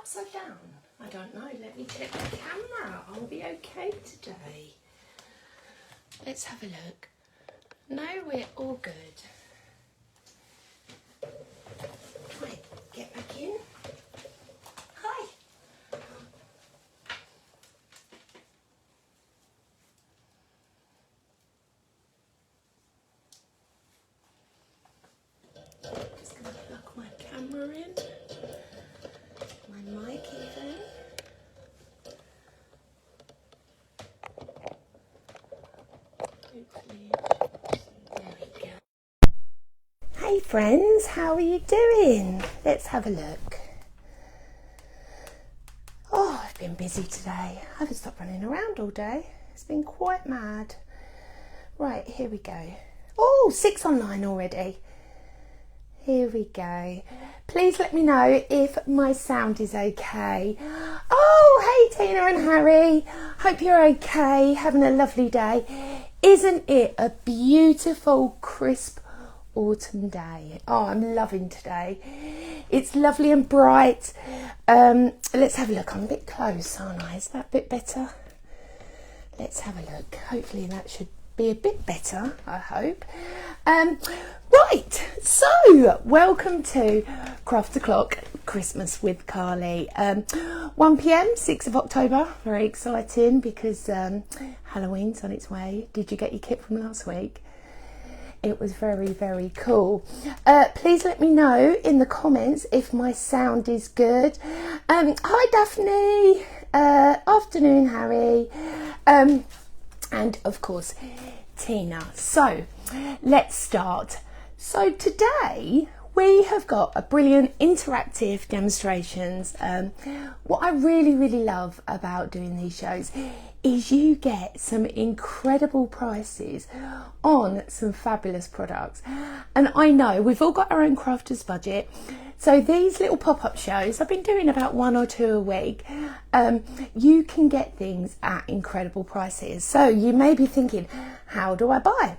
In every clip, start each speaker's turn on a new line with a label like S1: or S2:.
S1: upside down? I don't know. Let me check the camera. I'll be okay today. Let's have a look. No, we're all good. Right, get back in. Hi. Just going to plug my camera in. My mic even. Hopefully. There we go. Hey friends, how are you doing? Let's have a look. Oh, I've been busy today. I haven't stopped running around all day. It's been quite mad. Right, here we go. Oh, 6 online already. Here we go. Please let me know if my sound is okay. Oh, hey Tina and Harry. Hope you're okay, having a lovely day. Isn't it a beautiful, crisp autumn day? Oh, I'm loving today. It's lovely and bright. Let's have a look. I'm a bit close, aren't I? Is that a bit better? Let's have a look. Hopefully that should be a bit better, I hope. Right, so welcome to Craft O'Clock Christmas with Carly. 1 p.m, 6th of October. Very exciting because Halloween's on its way. Did you get your kit from last week? It was very, very cool. Please let me know in the comments if my sound is good. Hi Daphne. Afternoon Harry. And of course Tina. So let's start. So today we have got a brilliant interactive demonstrations. What I really, really love about doing these shows is you get some incredible prices on some fabulous products. And I know we've all got our own crafters budget. So these little pop-up shows, I've been doing about 1 or 2 a week. You can get things at incredible prices. So you may be thinking, how do I buy?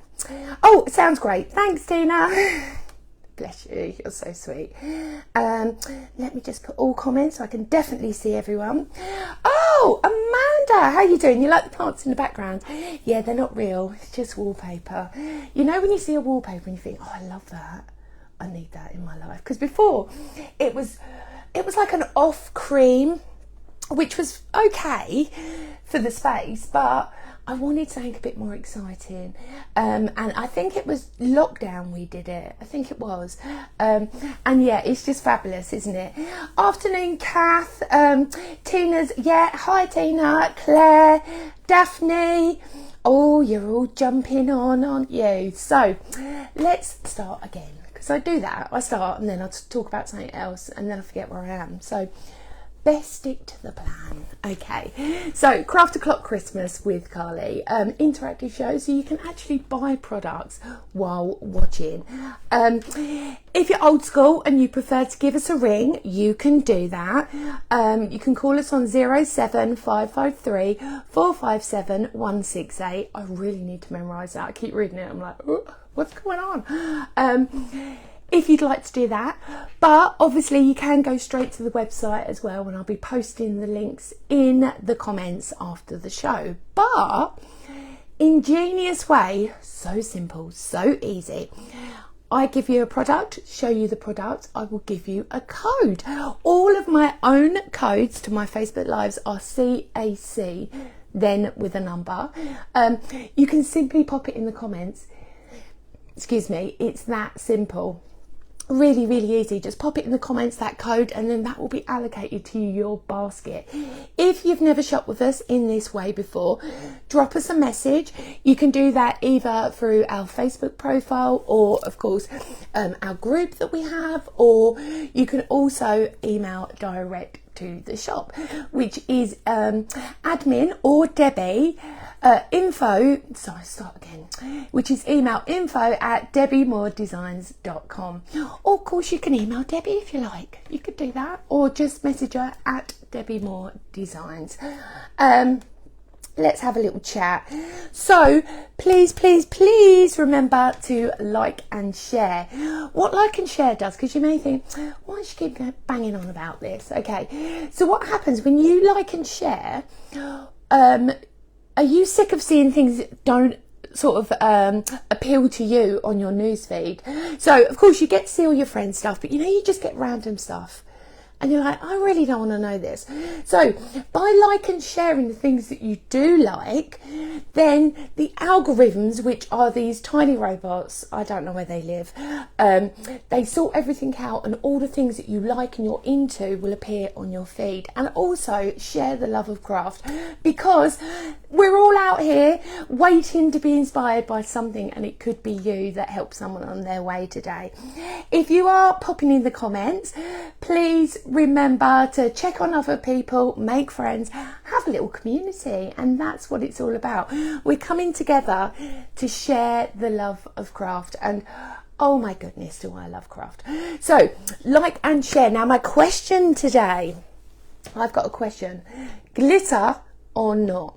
S1: Oh, it sounds great. Thanks, Tina. Bless you, you're so sweet. Let me just put all comments so I can definitely see everyone. Oh, Amanda, how you doing? You like the plants in the background? Yeah, they're not real, it's just wallpaper. You know when you see a wallpaper and you think, oh, I love that. I need that in my life. Because before, it was like an off cream, which was okay for the space, but I wanted something a bit more exciting. And I think it was lockdown we did it. I think it was. And yeah, it's just fabulous, isn't it? Afternoon, Kath. Tina's, yeah, hi Tina, Claire, Daphne. Oh, you're all jumping on, aren't you? So let's start again. Because I do that. I start and then I talk about something else and then I forget where I am. So best stick to the plan. Okay, so Craft O'Clock Christmas with Carly, interactive show, so you can actually buy products while watching. If you're old school and you prefer to give us a ring, you can do that. You can call us on 07553 457 168. I really need to memorise that. I keep reading it, I'm like, oh, what's going on? If you'd like to do that, but obviously you can go straight to the website as well, and I'll be posting the links in the comments after the show. But ingenious way, so simple, so easy. I give you a product, show you the product, I will give you a code. All of my own codes to my Facebook Lives are CAC, then with a number. You can simply pop it in the comments. Excuse me, it's that simple. Really, really easy. Just pop it in the comments, that code, and then that will be allocated to your basket. If you've never shopped with us in this way before, drop us a message. You can do that either through our Facebook profile or, of course, our group that we have, or you can also email direct to the shop, which is admin or Debbie which is email info@debbimoredesigns.com. Or of course you can email Debbie if you like, you could do that, or just message her at Debbi Moore Designs. let's have a little chat. So please, please, please remember to like and share. What like and share does, because you may think, why does she keep banging on about this? Okay, so what happens when you like and share, are you sick of seeing things that don't sort of appeal to you on your newsfeed? So of course you get to see all your friends' stuff, but you just get random stuff and you're like, I really don't want to know this. So by like and sharing the things that you do like, then the algorithms, which are these tiny robots, I don't know where they live, they sort everything out, and all the things that you like and you're into will appear on your feed. And also share the love of craft, because we're all out here waiting to be inspired by something, and it could be you that helps someone on their way today. If you are popping in the comments, please remember to check on other people, make friends, have a little community, and that's what it's all about. We're coming together to share the love of craft, and oh my goodness, do I love craft. So like and share. Now my question today, I've got a question: glitter or not?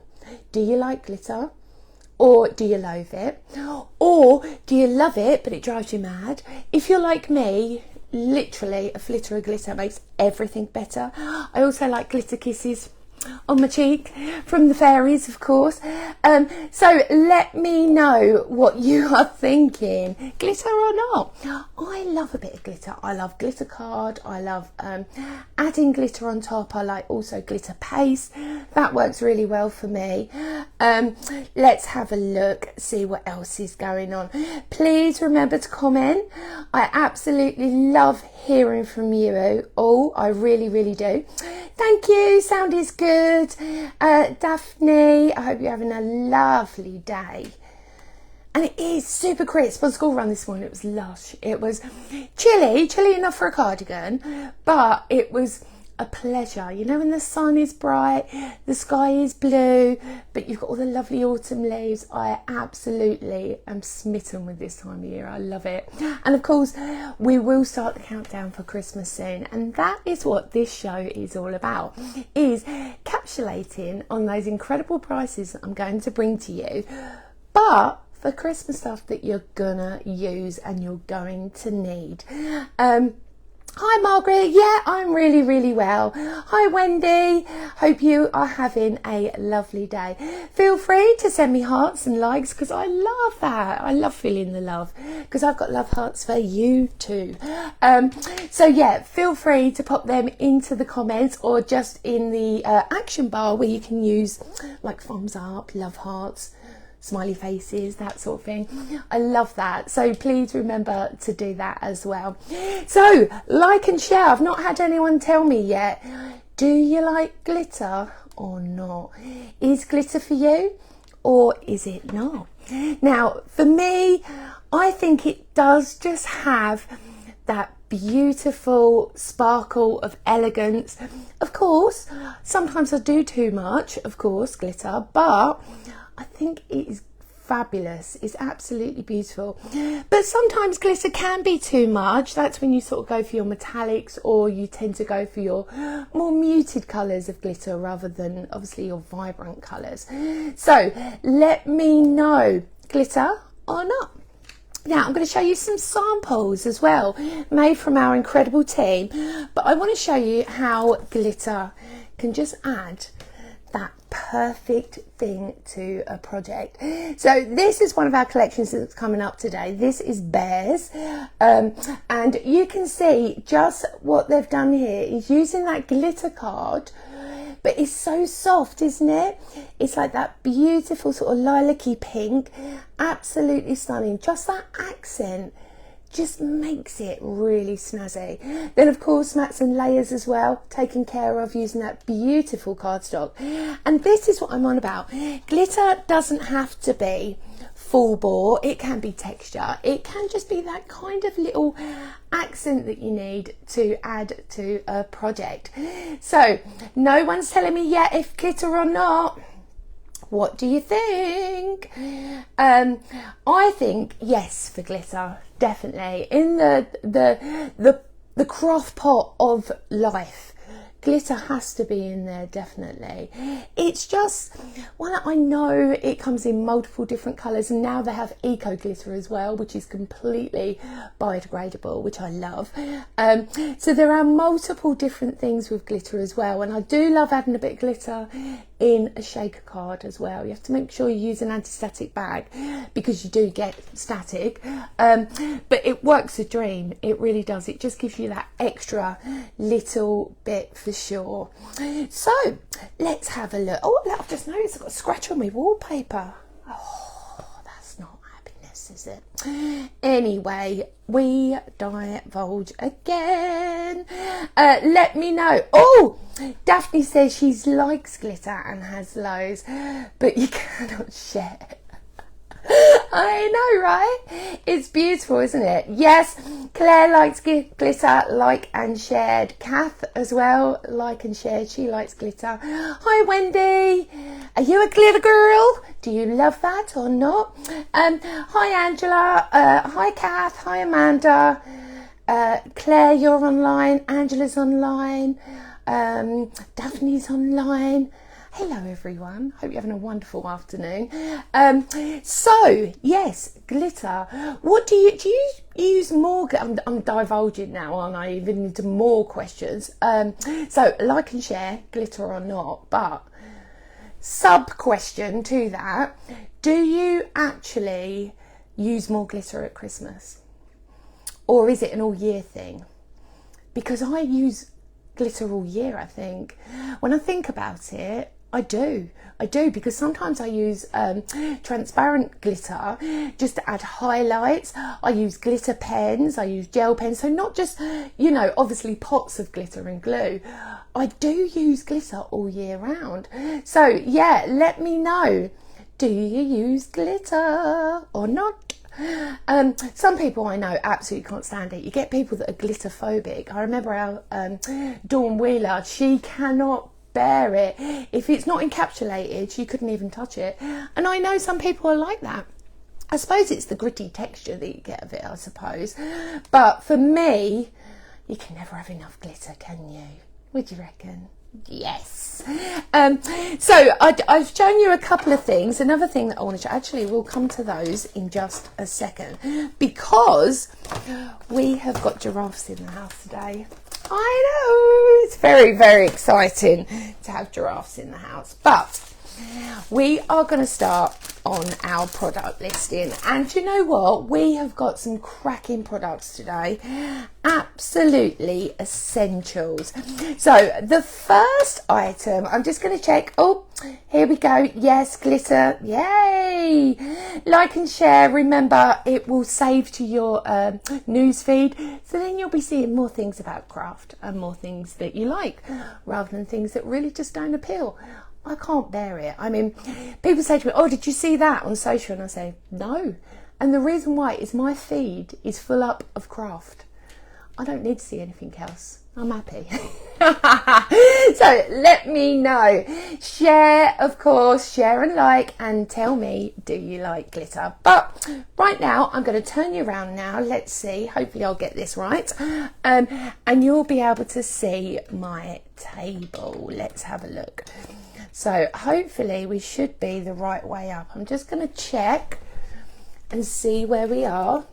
S1: Do you like glitter, or do you loathe it, or do you love it but it drives you mad? If you're like me, literally a flitter of glitter makes everything better. I also like glitter kisses on my cheek from the fairies, of course. So let me know what you are thinking, glitter or not. I love a bit of glitter. I love glitter card. I love adding glitter on top. I like also glitter paste. That works really well for me. Let's have a look, see what else is going on. Please remember to comment. I absolutely love hearing from you. Oh, I really, really do. Thank you. Sound is good. Daphne, I hope you're having a lovely day. And it is super crisp. On school run this morning, it was lush. It was chilly enough for a cardigan, but it was a pleasure. When the sun is bright, the sky is blue, but you've got all the lovely autumn leaves. I absolutely am smitten with this time of year. I love it. And of course, we will start the countdown for Christmas soon, and that is what this show is all about, is capsulating on those incredible prices that I'm going to bring to you, but for Christmas stuff that you're gonna use and you're going to need. Hi Margaret, yeah, I'm really, really well. Hi Wendy, hope you are having a lovely day. Feel free to send me hearts and likes, because I love that. I love feeling the love, because I've got love hearts for you too. So yeah, feel free to pop them into the comments, or just in the action bar where you can use like thumbs up, love hearts, smiley faces, that sort of thing. I love that. So please remember to do that as well. So like and share. I've not had anyone tell me yet, do you like glitter or not? Is glitter for you, or is it not? Now for me, I think it does just have that beautiful sparkle of elegance. Of course, sometimes I do too much, of course, glitter, but I think it is fabulous. It's absolutely beautiful. But sometimes glitter can be too much. That's when you sort of go for your metallics, or you tend to go for your more muted colours of glitter rather than obviously your vibrant colours. So let me know, glitter or not. Now I'm going to show you some samples as well, made from our incredible team, but I want to show you how glitter can just add that perfect thing to a project. So this is one of our collections that's coming up today. This is bears, and you can see just what they've done here is using that glitter card, but it's so soft, isn't it? It's like that beautiful sort of lilac-y pink, absolutely stunning. Just that accent just makes it really snazzy. Then of course mats and layers as well, taken care of using that beautiful cardstock. And this is what I'm on about. Glitter doesn't have to be full bore, it can be texture, it can just be that kind of little accent that you need to add to a project. So no one's telling me yet if glitter or not. What do you think? I think yes for glitter, definitely. In the craft pot of life, glitter has to be in there, definitely. It's just, well, I know it comes in multiple different colours, and now they have eco glitter as well, which is completely biodegradable, which I love. So there are multiple different things with glitter as well, and I do love adding a bit of glitter in a shaker card as well. You have to make sure you use an anti-static bag because you do get static, but it works a dream. It really does. It just gives you that extra little bit for sure. So let's have a look. Oh, I've just noticed I've got a scratch on my wallpaper. Oh, that's not happiness, is it? Anyway, we divulge again. Let me know. Oh, Daphne says she likes glitter and has loads, but you cannot share. I know, right? It's beautiful, isn't it? Yes, Claire likes glitter, like and shared. Kath as well, like and shared. She likes glitter. Hi, Wendy. Are you a glitter girl? Do you love that or not? Hi, Angela. Hi, Kath. Hi, Amanda. Claire, you're online. Angela's online. Daphne's online. Hello everyone, hope you're having a wonderful afternoon. So yes, glitter. What do you use more? I'm divulging now, aren't I? Even into more questions. So like and share, glitter or not, but sub question to that, do you actually use more glitter at Christmas? Or is it an all year thing? Because I use glitter all year, I think. When I think about it, I do because sometimes I use transparent glitter just to add highlights. I use glitter pens, I use gel pens, so not just, you know, obviously pots of glitter and glue. I do use glitter all year round. So yeah, let me know, do you use glitter or not? Some people I know absolutely can't stand it. You get people that are glitter phobic. I remember our Dawn Wheeler, she cannot bear it. If it's not encapsulated, she couldn't even touch it. And I know some people are like that. I suppose it's the gritty texture that you get of it, I suppose. But for me, you can never have enough glitter, can you? Would you reckon? Yes. So I've shown you a couple of things. Another thing that I want to show, actually we'll come to those in just a second, because we have got giraffes in the house today. I know, it's very, very exciting to have giraffes in the house, but we are going to start on our product listing, and you know what, we have got some cracking products today, absolutely essentials. So the first item, I'm just going to check. Oh, here we go. Yes, glitter. Yay! Like and share. Remember, it will save to your news feed, so then you'll be seeing more things about craft and more things that you like, rather than things that really just don't appeal. I can't bear it. I mean, people say to me, oh, did you see that on social? And I say, no. And the reason why is my feed is full up of craft. I don't need to see anything else. I'm happy. So let me know. Share, of course, share and like, and tell me, do you like glitter? But right now, I'm going to turn you around now. Let's see. Hopefully I'll get this right. And you'll be able to see my table. Let's have a look. So hopefully we should be the right way up. I'm just going to check and see where we are.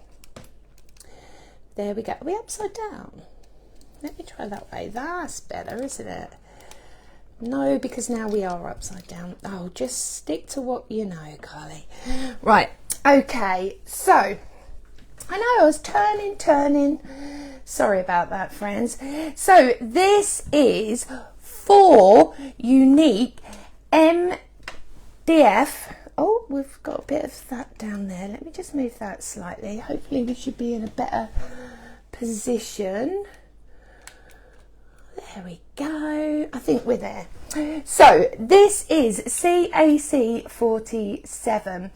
S1: There we go. Are we upside down? Let me try that way. That's better, isn't it? No, because now we are upside down. Oh, just stick to what you know, Carly. Right. Okay. So I know I was turning. Sorry about that, friends. So this is 4 unique MDF. Oh, we've got a bit of that down there. Let me just move that slightly. Hopefully we should be in a better position. There we go. I think we're there. So this is CAC 47.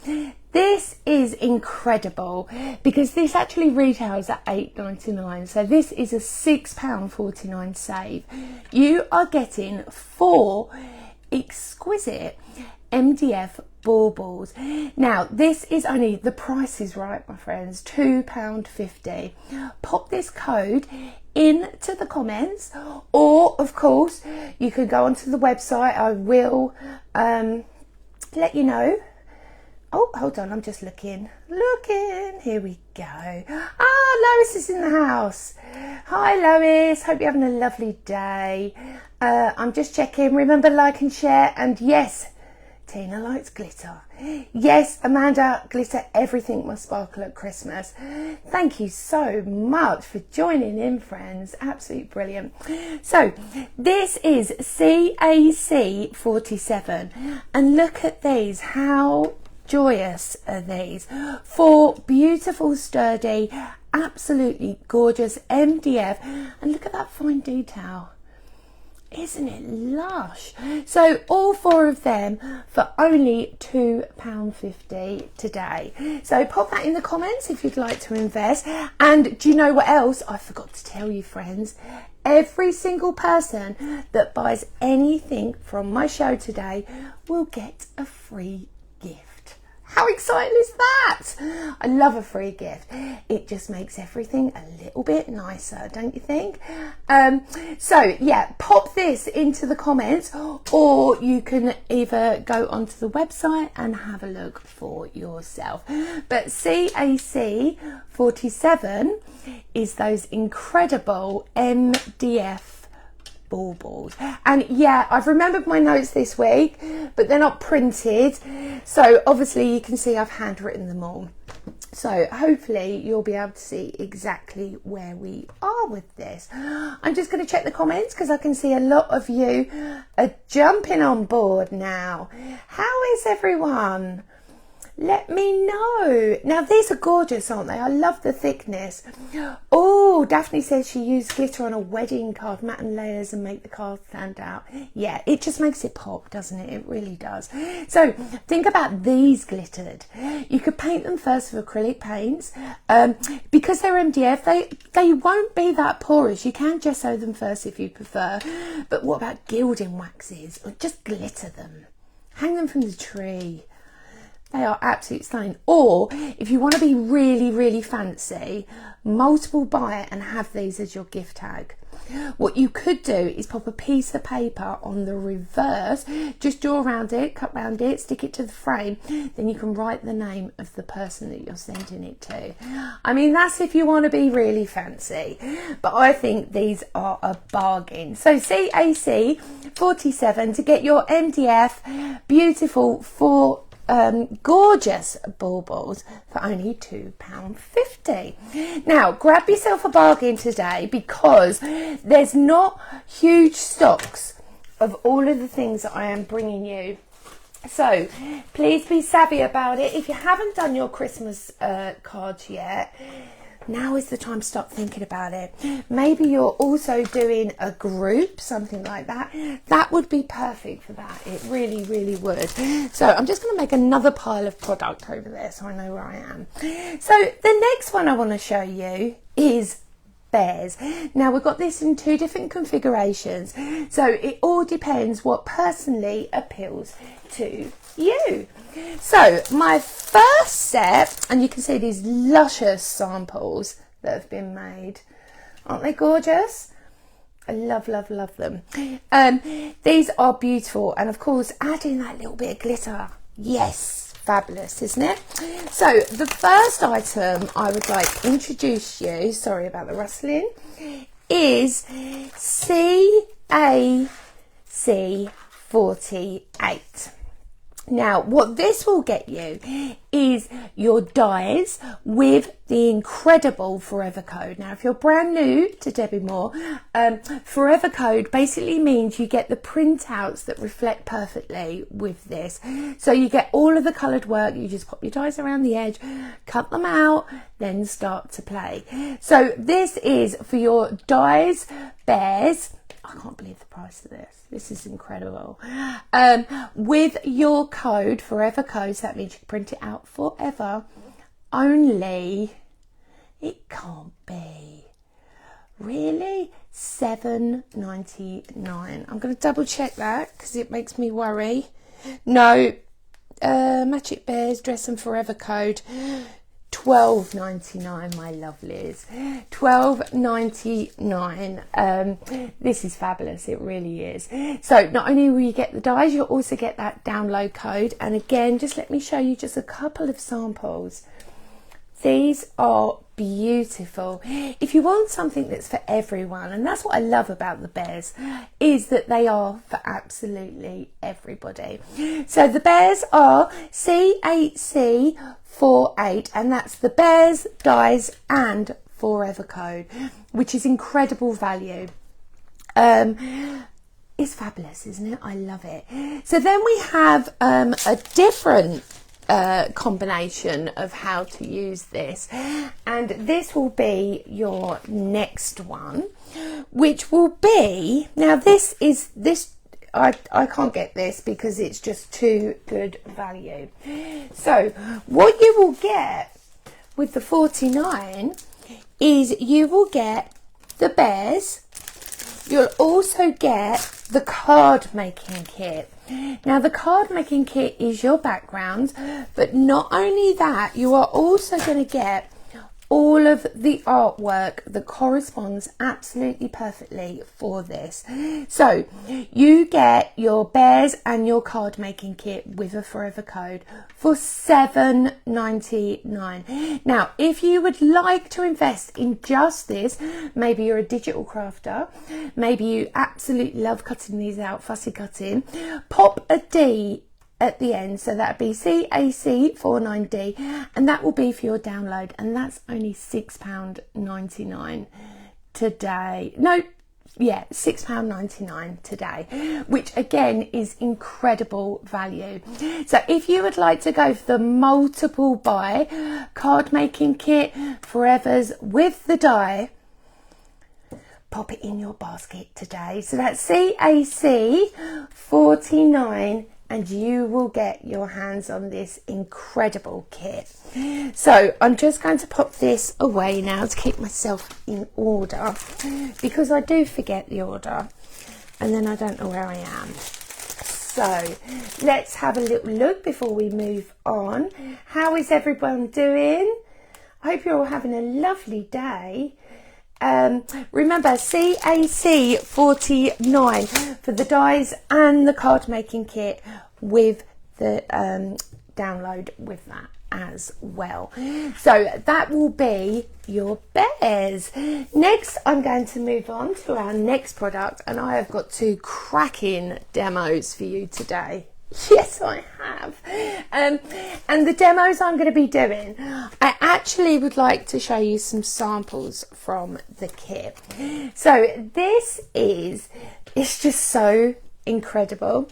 S1: This is incredible because this actually retails at £8.99. So this is a £6.49 save. You are getting 4 exquisite MDF baubles. Now this is only, the price is right, my friends, £2.50. Pop this code into the comments, or of course you can go onto the website. I will let you know. Oh, hold on, I'm just looking. Here we go. Ah, Lois is in the house. Hi Lois, hope you're having a lovely day. I'm just checking. Remember, like and share. And yes, Tina likes glitter. Yes, Amanda, glitter, everything must sparkle at Christmas. Thank you so much for joining in, friends. Absolutely brilliant. So this is CAC 47, and look at these. How joyous are these? 4 beautiful, sturdy, absolutely gorgeous MDF, and look at that fine detail. Isn't it lush? So all 4 of them for only £2.50 today. So pop that in the comments if you'd like to invest. And do you know what else I forgot to tell you, friends? Every single person that buys anything from my show today will get a free gift. How exciting is that? I love a free gift. It just makes everything a little bit nicer, don't you think? So yeah, pop this into the comments, or you can either go onto the website and have a look for yourself. But CAC 47 is those incredible MDF baubles. And yeah, I've remembered my notes this week, but they're not printed, so obviously you can see I've handwritten them all. So hopefully you'll be able to see exactly where we are with this. I'm just going to check the comments because I can see a lot of you are jumping on board now. How is everyone? Let me know. Now these are gorgeous, aren't they? I love the thickness. Oh, Daphne says she used glitter on a wedding card, matte and layers, and make the card stand out. Yeah, it just makes it pop, doesn't it? It really does. So think about these glittered. You could paint them first with acrylic paints. Because they're MDF, they won't be that porous. You can gesso them first if you prefer. But what about gilding waxes? Or just glitter them. Hang them from the tree. They are absolutely stunning. Or if you want to be really, really fancy, multiple buy it and have these as your gift tag. What you could do is pop a piece of paper on the reverse, just draw around it, cut around it, stick it to the frame, then you can write the name of the person that you're sending it to. I mean, that's if you want to be really fancy, but I think these are a bargain. So CAC 47 to get your MDF beautiful gorgeous baubles for only £2.50. Now grab yourself a bargain today, because there's not huge stocks of all of the things that I am bringing you. So please be savvy about it. If you haven't done your Christmas cards yet, now is the time to start thinking about it. Maybe you're also doing a group, something like that. That would be perfect for that. It really, really would. So I'm just going to make another pile of product over there so I know where I am. So the next one I want to show you is bears. Now we've got this in 2 different configurations, so it all depends what personally appeals to you. So my first set, and you can see these luscious samples that have been made. Aren't they gorgeous? I love, love, love them. These are beautiful, and of course adding that little bit of glitter. Yes, fabulous, isn't it? So the first item I would like to introduce you, sorry about the rustling, is CAC 48. Now, what this will get you is your dies with the incredible Forever Code. Now, if you're brand new to Debbi Moore, Forever Code basically means you get the printouts that reflect perfectly with this. So you get all of the coloured work, you just pop your dies around the edge, cut them out, then start to play. So this is for your dies, bears. I can't believe the price of this. This is incredible. With your code, Forever Code, so that means you can print it out forever. Only, it can't be. Really? £7.99. I'm going to double check that because it makes me worry. No, Magic Bears Dress and Forever code. £12.99, my lovelies. £12.99. This is fabulous, it really is. So not only will you get the dies, you'll also get that download code. And again, just let me show you just a couple of samples. These are beautiful. If you want something that's for everyone, and that's what I love about the bears, is that they are for absolutely everybody. So the bears are C8C48, and that's the bears, dies and forever code, which is incredible value. It's fabulous, isn't it? I love it. So then we have a different combination of how to use this, and this will be your next one, which will be, now this I can't get this because it's just too good value. So what you will get with the 49 is you will get the bears. You'll also get the card making kit. Now the card making kit is your background, but not only that, you are also going to get all of the artwork that corresponds absolutely perfectly for this. So you get your bears and your card making kit with a forever code for £7.99. Now if you would like to invest in just this, maybe you're a digital crafter, maybe you absolutely love cutting these out, fussy cutting, pop a D at the end, so that'd be CAC49D, and that will be for your download, and that's only £6.99 today. No, yeah, £6.99 today, which again is incredible value. So if you would like to go for the multiple buy card making kit, forevers with the die, pop it in your basket today. So that's CAC49, and you will get your hands on this incredible kit. So I'm just going to pop this away now to keep myself in order, because I do forget the order and then I don't know where I am. So let's have a little look before we move on. How is everyone doing? I hope you're all having a lovely day. Remember, CAC49 for the dies and the card making kit with the download with that as well. So that will be your bears. Next, I'm going to move on to our next product, and I have got two cracking demos for you today. Yes, I have. And the demos I'm going to be doing, I actually would like to show you some samples from the kit. So this is, it's just so incredible.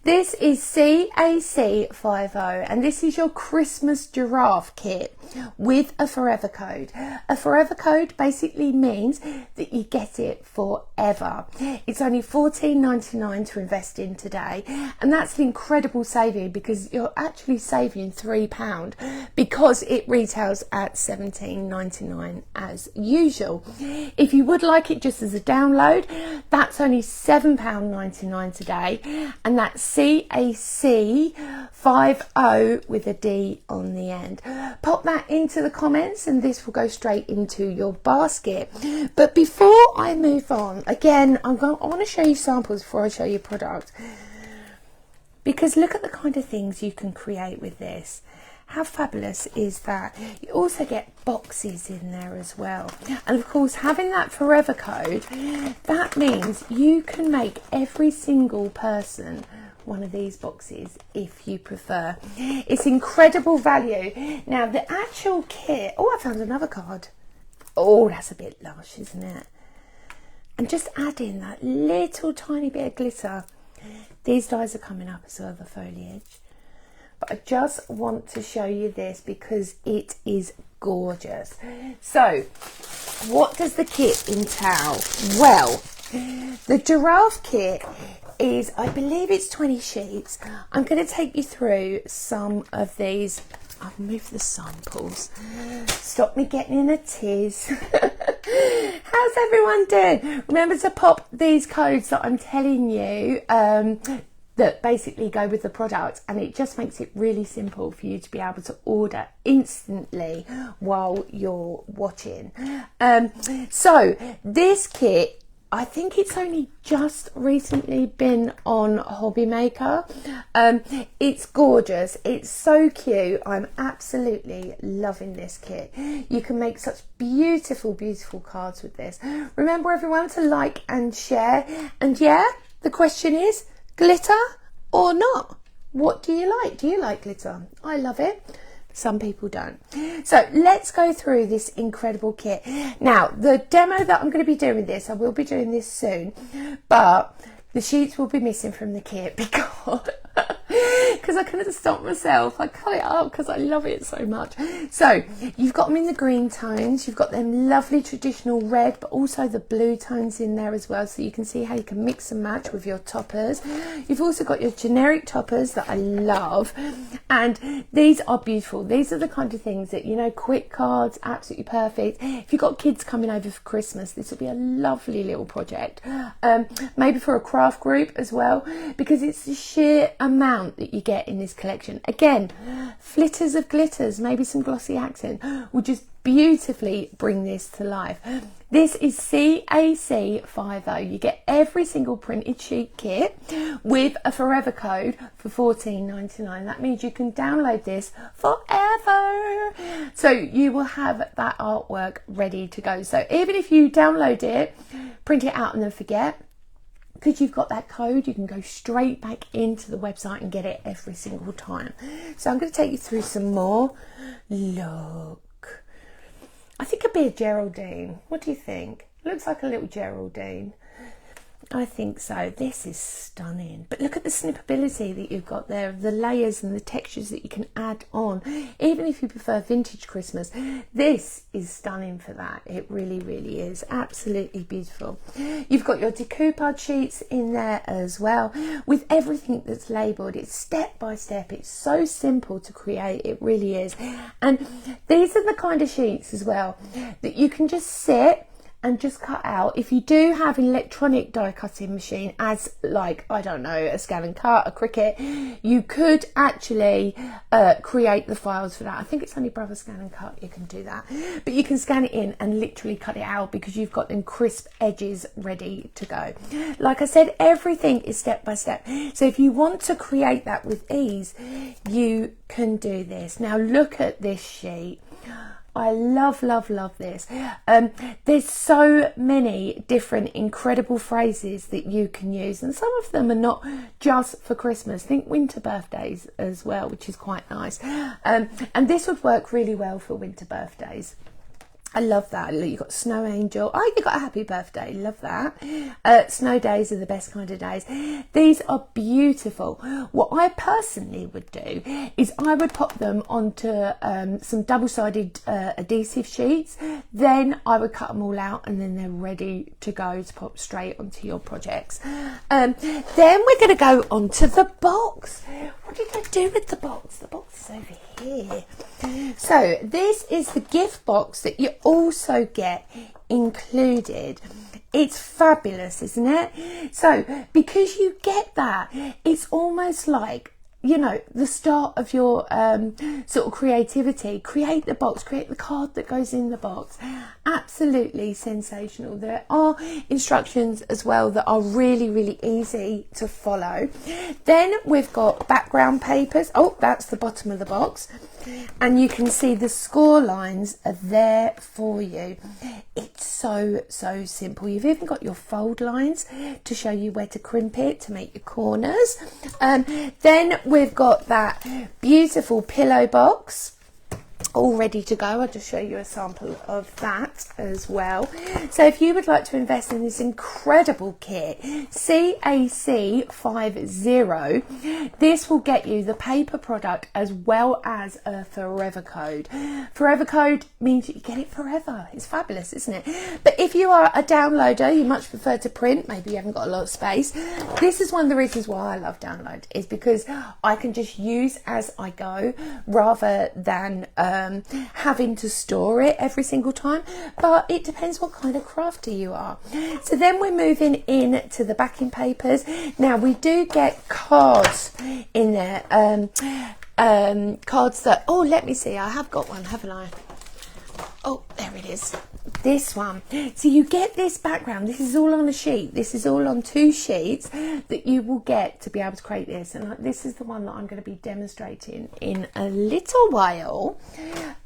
S1: This is CAC50, and this is your Christmas giraffe kit with a forever code. A forever code basically means that you get it forever. It's only £14.99 to invest in today, and that's an incredible saving because you're actually saving £3 because it retails at £17.99 as usual. If you would like it just as a download, that's only £7.99 today, and that's CAC50 with a D on the end. Pop that into the comments and this will go straight into your basket. But before I move on, again, I want to show you samples before I show you product, because look at the kind of things you can create with this. How fabulous is that? You also get boxes in there as well. And of course, having that forever code, that means you can make every single person one of these boxes if you prefer. It's incredible value. Now the actual kit, oh, I found another card. Oh, that's a bit lush, isn't it? And just add in that little tiny bit of glitter. These dies are coming up as well, the foliage. But I just want to show you this because it is gorgeous. So what does the kit entail? Well, the giraffe kit is, I believe it's 20 sheets. I'm going to take you through some of these. I'll move the samples. Stop me getting in a tiz. How's everyone doing? Remember to pop these codes that I'm telling you that basically go with the product, and it just makes it really simple for you to be able to order instantly while you're watching. So this kit, I think it's only just recently been on Hobby Maker. It's gorgeous. It's so cute. I'm absolutely loving this kit. You can make such beautiful, beautiful cards with this. Remember, everyone, to like and share. And yeah, the question is, glitter or not? What do you like? Do you like glitter? I love it. Some people don't. So let's go through this incredible kit. Now, the demo that I'm going to be doing this, I will be doing this soon, but the sheets will be missing from the kit because I couldn't stop myself. I cut it up because I love it so much. So you've got them in the green tones. You've got them lovely traditional red, but also the blue tones in there as well. So you can see how you can mix and match with your toppers. You've also got your generic toppers that I love. And these are beautiful. These are the kind of things that, you know, quick cards, absolutely perfect. If you've got kids coming over for Christmas, this will be a lovely little project. Maybe for a craft group as well, because it's the sheer amount that you get in this collection. Again, flitters of glitters, maybe some glossy accent will just beautifully bring this to life. This is CAC50. You get every single printed sheet kit with a forever code for $14.99. That means you can download this forever. So you will have that artwork ready to go. So even if you download it, print it out and then forget, because you've got that code, you can go straight back into the website and get it every single time. So I'm going to take you through some more. Look, I think it'd be a Geraldine. What do you think? Looks like a little Geraldine. I think so. This is stunning. But look at the snippability that you've got there, the layers and the textures that you can add on. Even if you prefer vintage Christmas, this is stunning for that. It really, really is. Absolutely beautiful. You've got your decoupage sheets in there as well, with everything that's labelled. It's step by step. It's so simple to create. It really is. And these are the kind of sheets as well that you can just sit and just cut out. If you do have an electronic die cutting machine, as like, I don't know, a Scan and Cut, a Cricut, you could actually create the files for that. I think it's only Brother Scan and Cut you can do that, but you can scan it in and literally cut it out because you've got them crisp edges ready to go. Like I said, everything is step by step. So if you want to create that with ease, you can do this. Now look at this sheet. I love, love, love this. There's so many different incredible phrases that you can use, and some of them are not just for Christmas. Think winter birthdays as well, which is quite nice. And this would work really well for winter birthdays. I love that. Look, you've got Snow Angel. Oh, you've got a happy birthday. Love that. Snow days are the best kind of days. These are beautiful. What I personally would do is I would pop them onto some double-sided adhesive sheets. Then I would cut them all out and then they're ready to go to pop straight onto your projects. Then we're going to go onto the box. What did I do with the box? The box is over here. So this is the gift box that you also get included. It's fabulous, isn't it? So because you get that, it's almost like, you know, the start of your sort of creativity. Create the box, create the card that goes in the box. Absolutely sensational. There are instructions as well that are really, really easy to follow. Then we've got background papers. Oh, that's the bottom of the box. And you can see the score lines are there for you. It's so, so simple. You've even got your fold lines to show you where to crimp it to make your corners. Then we've got that beautiful pillow box all ready to go. I'll just show you a sample of that as well. So if you would like to invest in this incredible kit, CAC50, this will get you the paper product as well as a forever code. Forever code means you get it forever. It's fabulous, isn't it? But if you are a downloader, you much prefer to print, maybe you haven't got a lot of space, this is one of the reasons why I love download, is because I can just use as I go rather than having to store it every single time, but it depends what kind of crafter you are. So then we're moving in to the backing papers. Now we do get cards in there, cards that, oh, let me see, I have got one, haven't I? Oh, there it is. This one. So you get this background. This is all on a sheet. This is all on 2 sheets that you will get to be able to create this. And this is the one that I'm going to be demonstrating in a little while.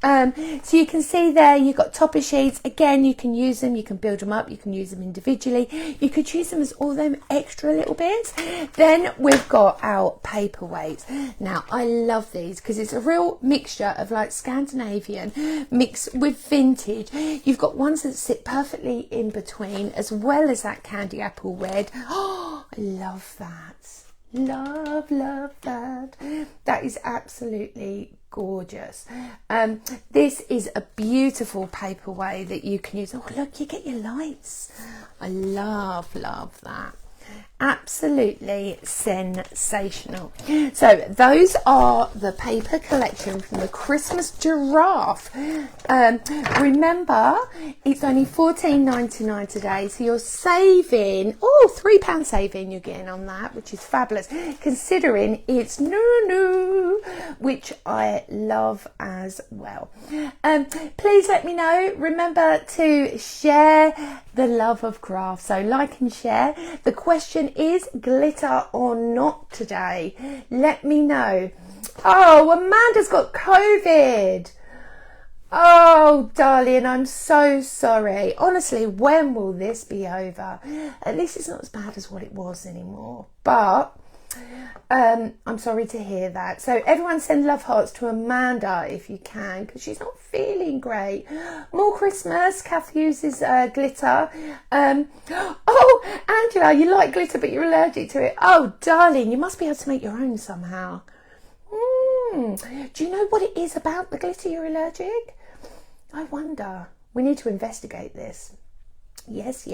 S1: So you can see there you've got topper sheets. Again, you can use them. You can build them up. You can use them individually. You could use them as all them extra little bits. Then we've got our paperweights. Now, I love these because it's a real mixture of like Scandinavian mixed with vintage. You've got ones that sit perfectly in between, as well as that candy apple red. Oh, I love that. Love that. That is absolutely gorgeous. This is a beautiful paperweight that you can use. Oh, look, you get your lights. I love that. Absolutely sensational. So those are the paper collection from the Christmas Giraffe. Remember, it's only $14.99 today, so you're saving, £3 saving you're getting on that, which is fabulous, considering it's new, which I love as well. Please let me know. Remember to share the love of craft, so like and share. The question is glitter or not today. Let me know. Oh, Amanda's got COVID. Oh, darling, I'm so sorry. Honestly, when will this be over? At least it's not as bad as what it was anymore. But I'm sorry to hear that. So everyone send love hearts to Amanda if you can, because she's not feeling great. More Christmas. Kath uses glitter. Oh, Angela, you like glitter but you're allergic to it. Oh, darling, you must be able to make your own somehow. Do you know what it is about the glitter you're allergic? I wonder. We need to investigate this. Yes.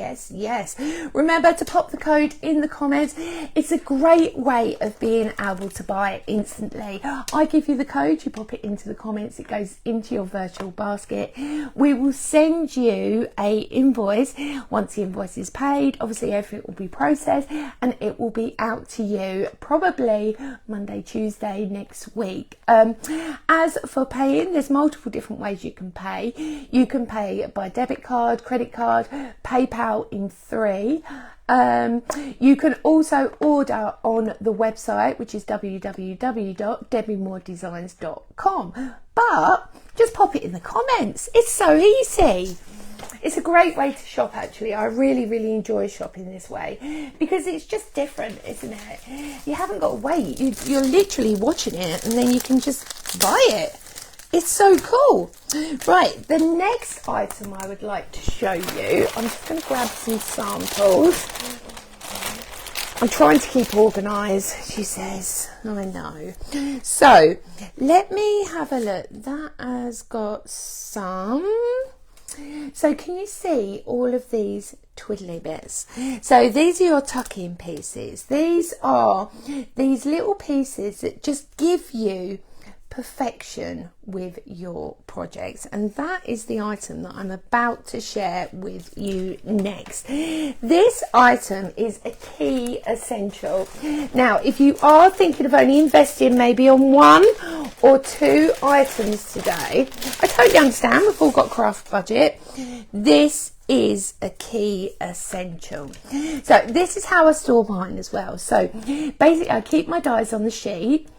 S1: Remember to pop the code in the comments. It's a great way of being able to buy it instantly. I give you the code, you pop it into the comments, it goes into your virtual basket. We will send you a invoice. Once the invoice is paid, obviously everything will be processed and it will be out to you probably Monday, Tuesday next week. As for paying, there's multiple different ways you can pay. You can pay by debit card, credit card, PayPal in 3. You can also order on the website, which is www.debbimoredesigns.com. But just pop it in the comments. It's so easy. It's a great way to shop, actually. I really enjoy shopping this way because it's just different, isn't it? You haven't got to wait. You're literally watching it and then you can just buy it. It's so cool. Right, the next item I would like to show you, I'm just going to grab some samples. I'm trying to keep organised, she says. I know. So, let me have a look. That has got some. So, can you see all of these twiddly bits? So, these are your tuck-in pieces. These are these little pieces that just give you perfection with your projects, and that is the item that I'm about to share with you next. This item is a key essential. Now, if you are thinking of only investing maybe on 1 or 2 items today, I totally understand, we've all got craft budget. This is a key essential. So this is how I store mine as well. So basically I keep my dies on the sheet,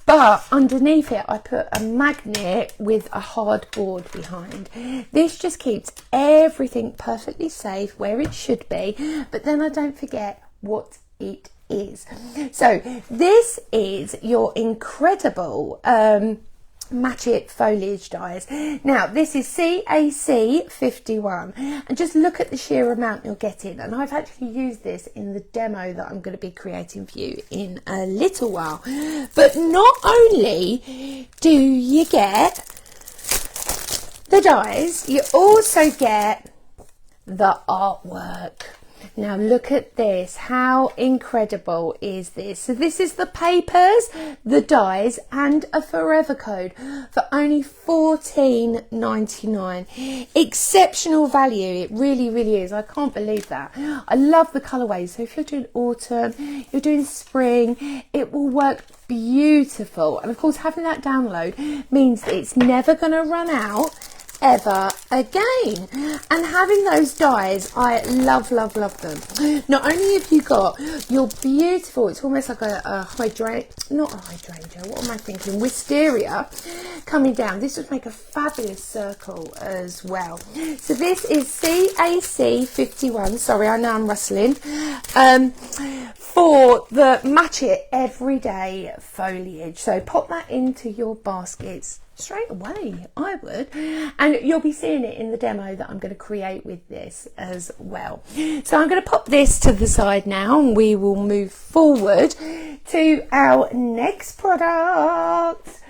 S1: but underneath it I put a magnet with a hard board behind. This just keeps everything perfectly safe where it should be, but then I don't forget what it is. So this is your incredible Match It foliage dies. Now this is CAC 51, and just look at the sheer amount you're getting, and I've actually used this in the demo that I'm going to be creating for you in a little while. But not only do you get the dies, you also get the artwork. Now look at this. How incredible is this? So this is the papers, the dies, and a forever code for only $14.99. Exceptional value. It really, really is. I can't believe that. I love the colourways. So if you're doing autumn, you're doing spring, it will work beautiful. And of course, having that download means that it's never going to run out ever again. And having those dies, I love them. Not only have you got your beautiful, it's almost like a hydrangea, what am I thinking, wisteria coming down. This would make a fabulous circle as well. So this is CAC 51, sorry, I know I'm rustling, for the match it everyday foliage. So pop that into your baskets straight away, I would, and you'll be seeing it in the demo that I'm going to create with this as well. So I'm going to pop this to the side now, and we will move forward to our next product,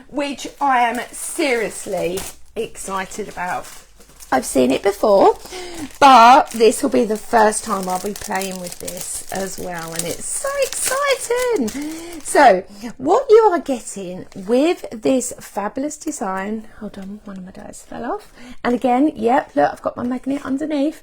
S1: which I am seriously excited about. I've seen it before, but this will be the first time I'll be playing with this as well, and it's so exciting. So what you are getting with this fabulous design, hold on, one of my dies fell off, and again, yep, look, I've got my magnet underneath,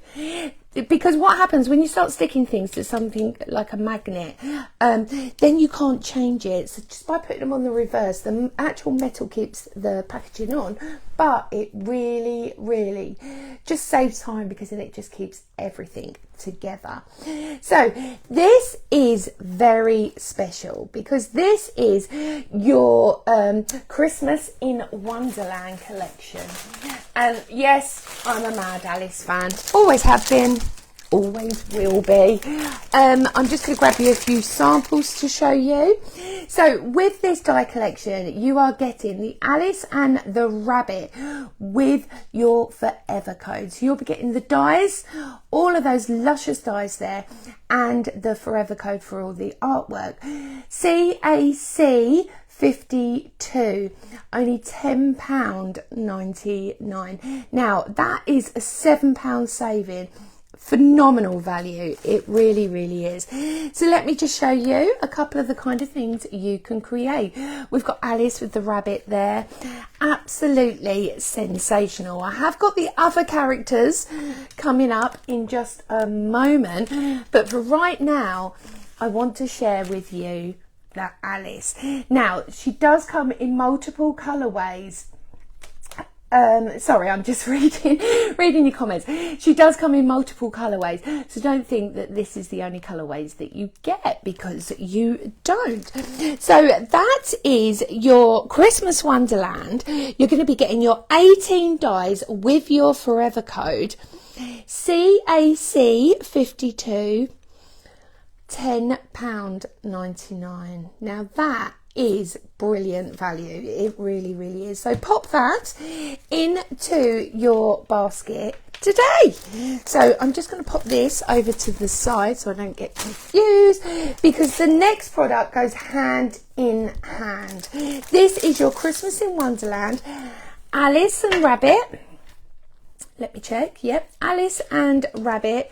S1: because what happens when you start sticking things to something like a magnet, then you can't change it. So just by putting them on the reverse, the actual metal keeps the packaging on, but it really, really just saves time, because then it just keeps everything together. So this is very special, because this is your Christmas in Wonderland collection. And yes, I'm a Mad Alice fan, always have been, always will be. I'm just going to grab you a few samples to show you. So with this die collection, you are getting the Alice and the Rabbit with your forever code. So you'll be getting the dies, all of those luscious dies there, and the forever code for all the artwork. CAC 52, only £10.99. Now that is a £7 saving. Phenomenal value, it really, really is. So let me just show you a couple of the kind of things you can create. We've got Alice with the rabbit there, absolutely sensational. I have got the other characters coming up in just a moment, but for right now I want to share with you that Alice. Now she does come in multiple colorways. Sorry, I'm just reading your comments. She does come in multiple colorways, so don't think that this is the only colorways that you get, because you don't. So that is your Christmas Wonderland. You're going to be getting your 18 dies with your forever code, CAC 52, £10.99. Now that is brilliant value, it really, really is. So pop that into your basket today. So I'm just going to pop this over to the side so I don't get confused, because the next product goes hand in hand. This is your Christmas in Wonderland Alice and Rabbit. Let me check. Yep, Alice and Rabbit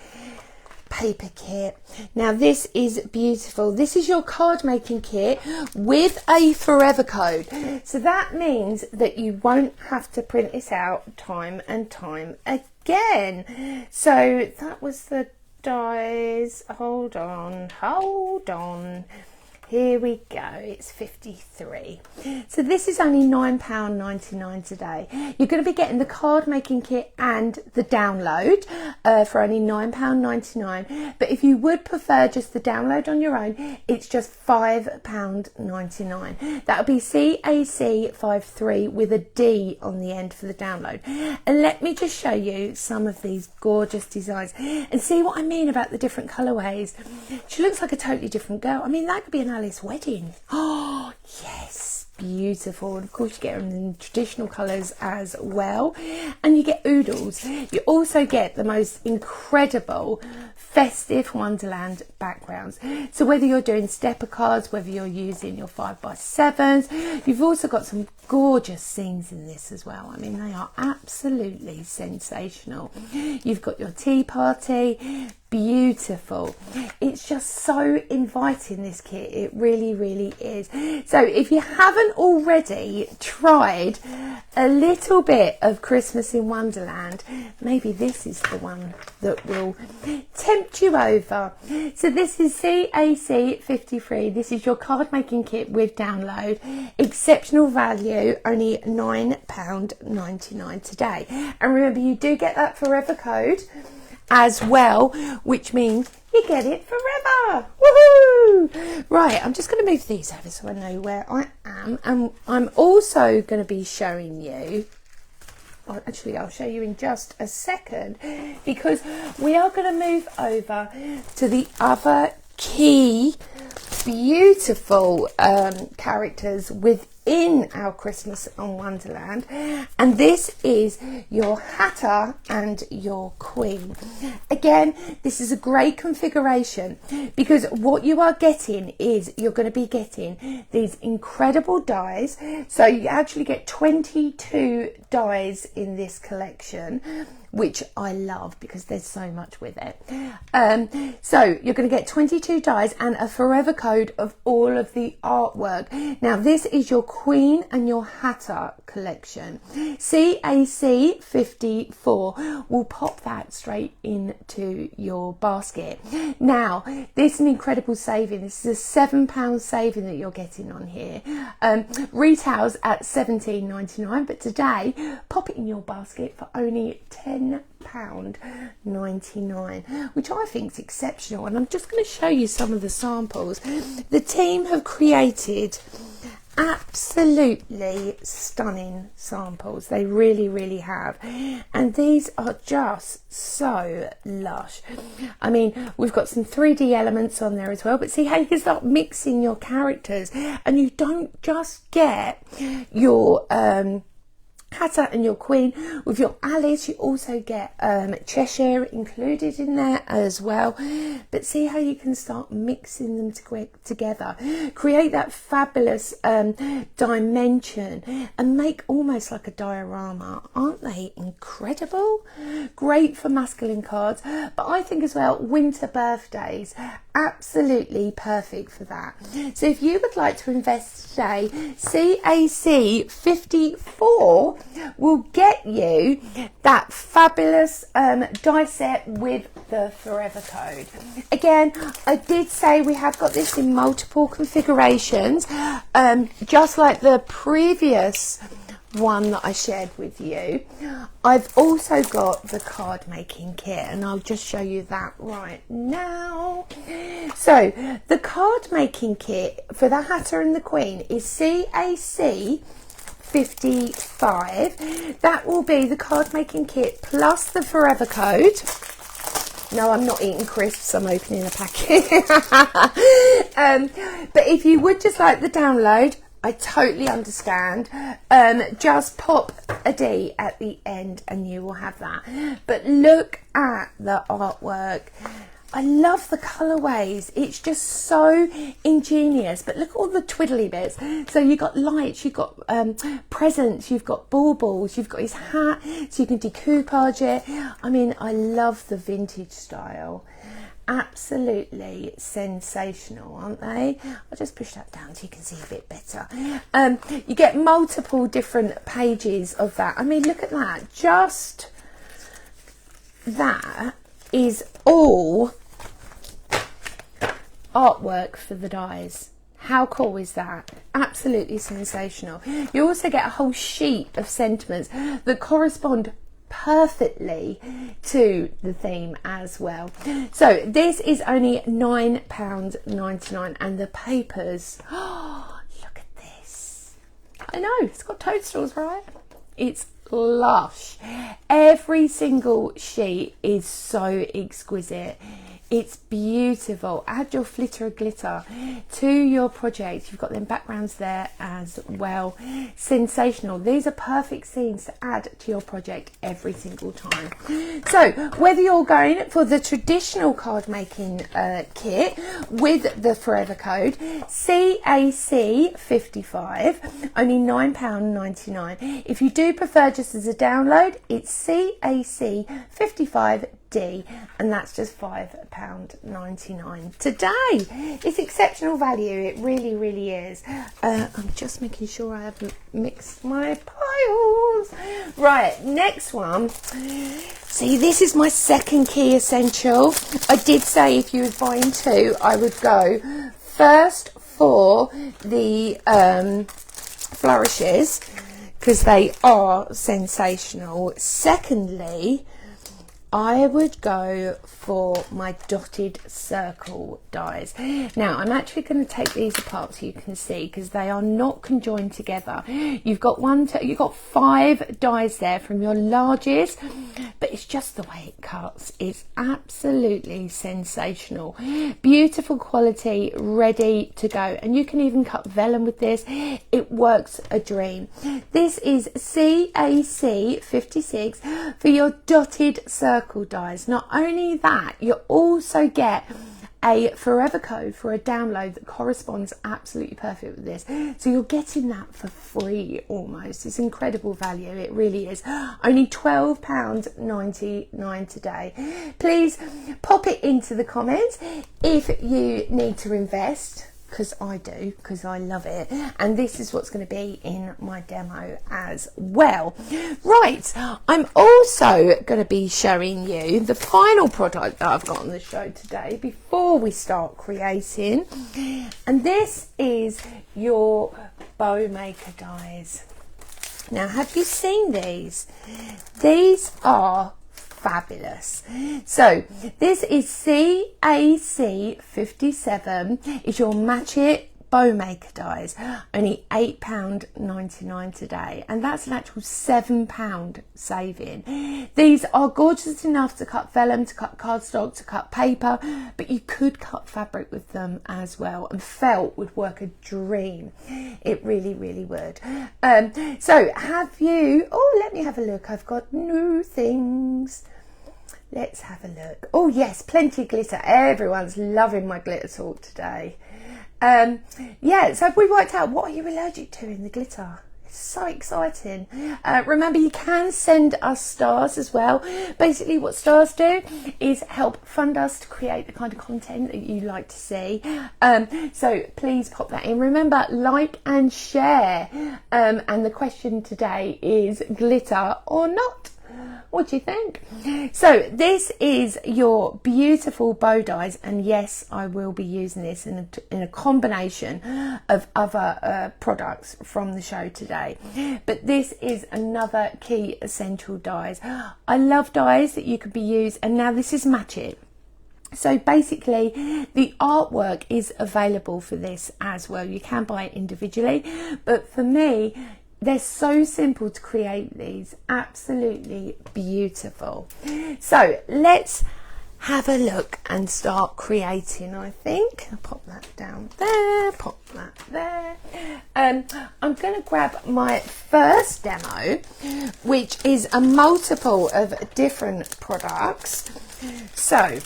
S1: paper kit. Now this is beautiful. This is your card making kit with a forever code, so that means that you won't have to print this out time and time again. So that was the dies. Hold on, here we go, it's 53. So this is only £9.99 today. You're going to be getting the card making kit and the download for only £9.99. But if you would prefer just the download on your own, it's just £5.99. That'll be CAC 53 with a D on the end for the download. And let me just show you some of these gorgeous designs and see what I mean about the different colourways. She looks like a totally different girl. I mean, that could be an Alice wedding. Oh yes, beautiful. And of course you get them in traditional colours as well, and you get oodles. You also get the most incredible festive Wonderland backgrounds. So whether you're doing stepper cards, whether you're using your 5x7s, you've also got some gorgeous scenes in this as well. I mean, they are absolutely sensational. You've got your tea party, beautiful. It's just so inviting, this kit. It really, really is. So if you haven't already tried a little bit of Christmas in Wonderland, maybe this is the one that will tempt you over. So this is CAC 53. This is your card making kit with download. Exceptional value, only £9.99 today. And remember, you do get that forever code as well, which means you get it forever. Woohoo! Right, I'm just going to move these over so I know where I am, and I'm also going to be showing you, well, actually I'll show you in just a second, because we are going to move over to the other key beautiful characters within our Christmas on Wonderland, and this is your Hatter and your Queen. Again, this is a great configuration, because what you are getting is you're going to be getting these incredible dies. So you actually get 22 dies in this collection, which I love because there's so much with it. So you're going to get 22 dies and a forever code of all of the artwork. Now this is your Queen and your Hatter collection. CAC 54 will pop that straight into your basket. Now this is an incredible saving. This is a £7 saving that you're getting on here. Retails at £17.99, but today pop it in your basket for only £10.99, which I think is exceptional. And I'm just going to show you some of the samples. The team have created absolutely stunning samples. They really, really have. And these are just so lush. I mean, we've got some 3D elements on there as well, but see how you can start mixing your characters, and you don't just get your Hatter and your Queen. With your Alice, you also get Cheshire included in there as well. But see how you can start mixing them together, create that fabulous dimension, and make almost like a diorama. Aren't they incredible? Great for masculine cards, but I think as well winter birthdays, absolutely perfect for that. So if you would like to invest today, CAC 54 will get you that fabulous die set with the forever code. Again, I did say we have got this in multiple configurations, just like the previous one that I shared with you. I've also got the card making kit, and I'll just show you that right now. So the card making kit for the Hatter and the Queen is CAC 55. That will be the card making kit plus the forever code. No, I'm not eating crisps, I'm opening a packet. But if you would just like the download, I totally understand. Just pop a D at the end and you will have that. But look at the artwork. I love the colourways. It's just so ingenious. But look at all the twiddly bits. So you've got lights, you've got presents, you've got baubles, you've got his hat, so you can decoupage it. I mean, I love the vintage style. Absolutely sensational, aren't they? I'll just push that down so you can see a bit better. You get multiple different pages of that. I mean, look at that. Just that is all artwork for the dies. How cool is that? Absolutely sensational. You also get a whole sheet of sentiments that correspond perfectly to the theme as well. So this is only £9.99, and the papers, oh, look at this. I know, it's got toadstools, right? It's lush. Every single sheet is so exquisite. It's beautiful. Add your flitter glitter to your project. You've got them backgrounds there as well. Sensational. These are perfect scenes to add to your project every single time. So whether you're going for the traditional card making kit with the Forever Code, CAC 55, only £9.99. If you do prefer just as a download, it's CAC 55D, and that's just £5.99 today. It's exceptional value. It really, really is. I'm just making sure I haven't mixed my piles. Right, next one. See, this is my second key essential. I did say if you were buying two, I would go first for the flourishes, because they are sensational. Secondly, I would go for my dotted circle dies. Now, I'm actually going to take these apart so you can see, because they are not conjoined together. You've got you've got 5 dies there from your largest, but it's just the way it cuts. It's absolutely sensational. Beautiful quality, ready to go. And you can even cut vellum with this. It works a dream. This is CAC 56 for your dotted circle dies. Not only that, you also get a Forever Code for a download that corresponds absolutely perfect with this, so you're getting that for free almost. It's incredible value, it really is. Only £12.99 today. Please pop it into the comments if you need to invest, because I do, because I love it, and this is what's going to be in my demo as well. Right, I'm also going to be showing you the final product that I've got on the show today before we start creating, and this is your bow maker dies. Now, have you seen these? These are fabulous. So this is CAC 57. Is your Match It bow maker dies, only £8.99 today, and that's an actual £7 saving. These are gorgeous enough to cut vellum, to cut cardstock, to cut paper, but you could cut fabric with them as well, and felt would work a dream. It really, really would. So have you, oh, let me have a look. I've got new things. Let's have a look. Oh yes, plenty of glitter. Everyone's loving my glitter talk today. Yeah, so have we worked out what are you allergic to in the glitter? It's so exciting. Remember, you can send us stars as well. Basically what stars do is help fund us to create the kind of content that you like to see. So please pop that in. Remember, like and share. And the question today is glitter or not? What do you think? So this is your beautiful bow dies, and yes, I will be using this in a combination of other products from the show today, but this is another key essential dies. I love dies that you could be used, and now this is Match It. So basically the artwork is available for this as well. You can buy it individually, but for me, they're so simple to create these. Absolutely beautiful. So let's have a look and start creating, I think. I'll pop that down there, pop that there. I'm going to grab my first demo, which is a multiple of different products. So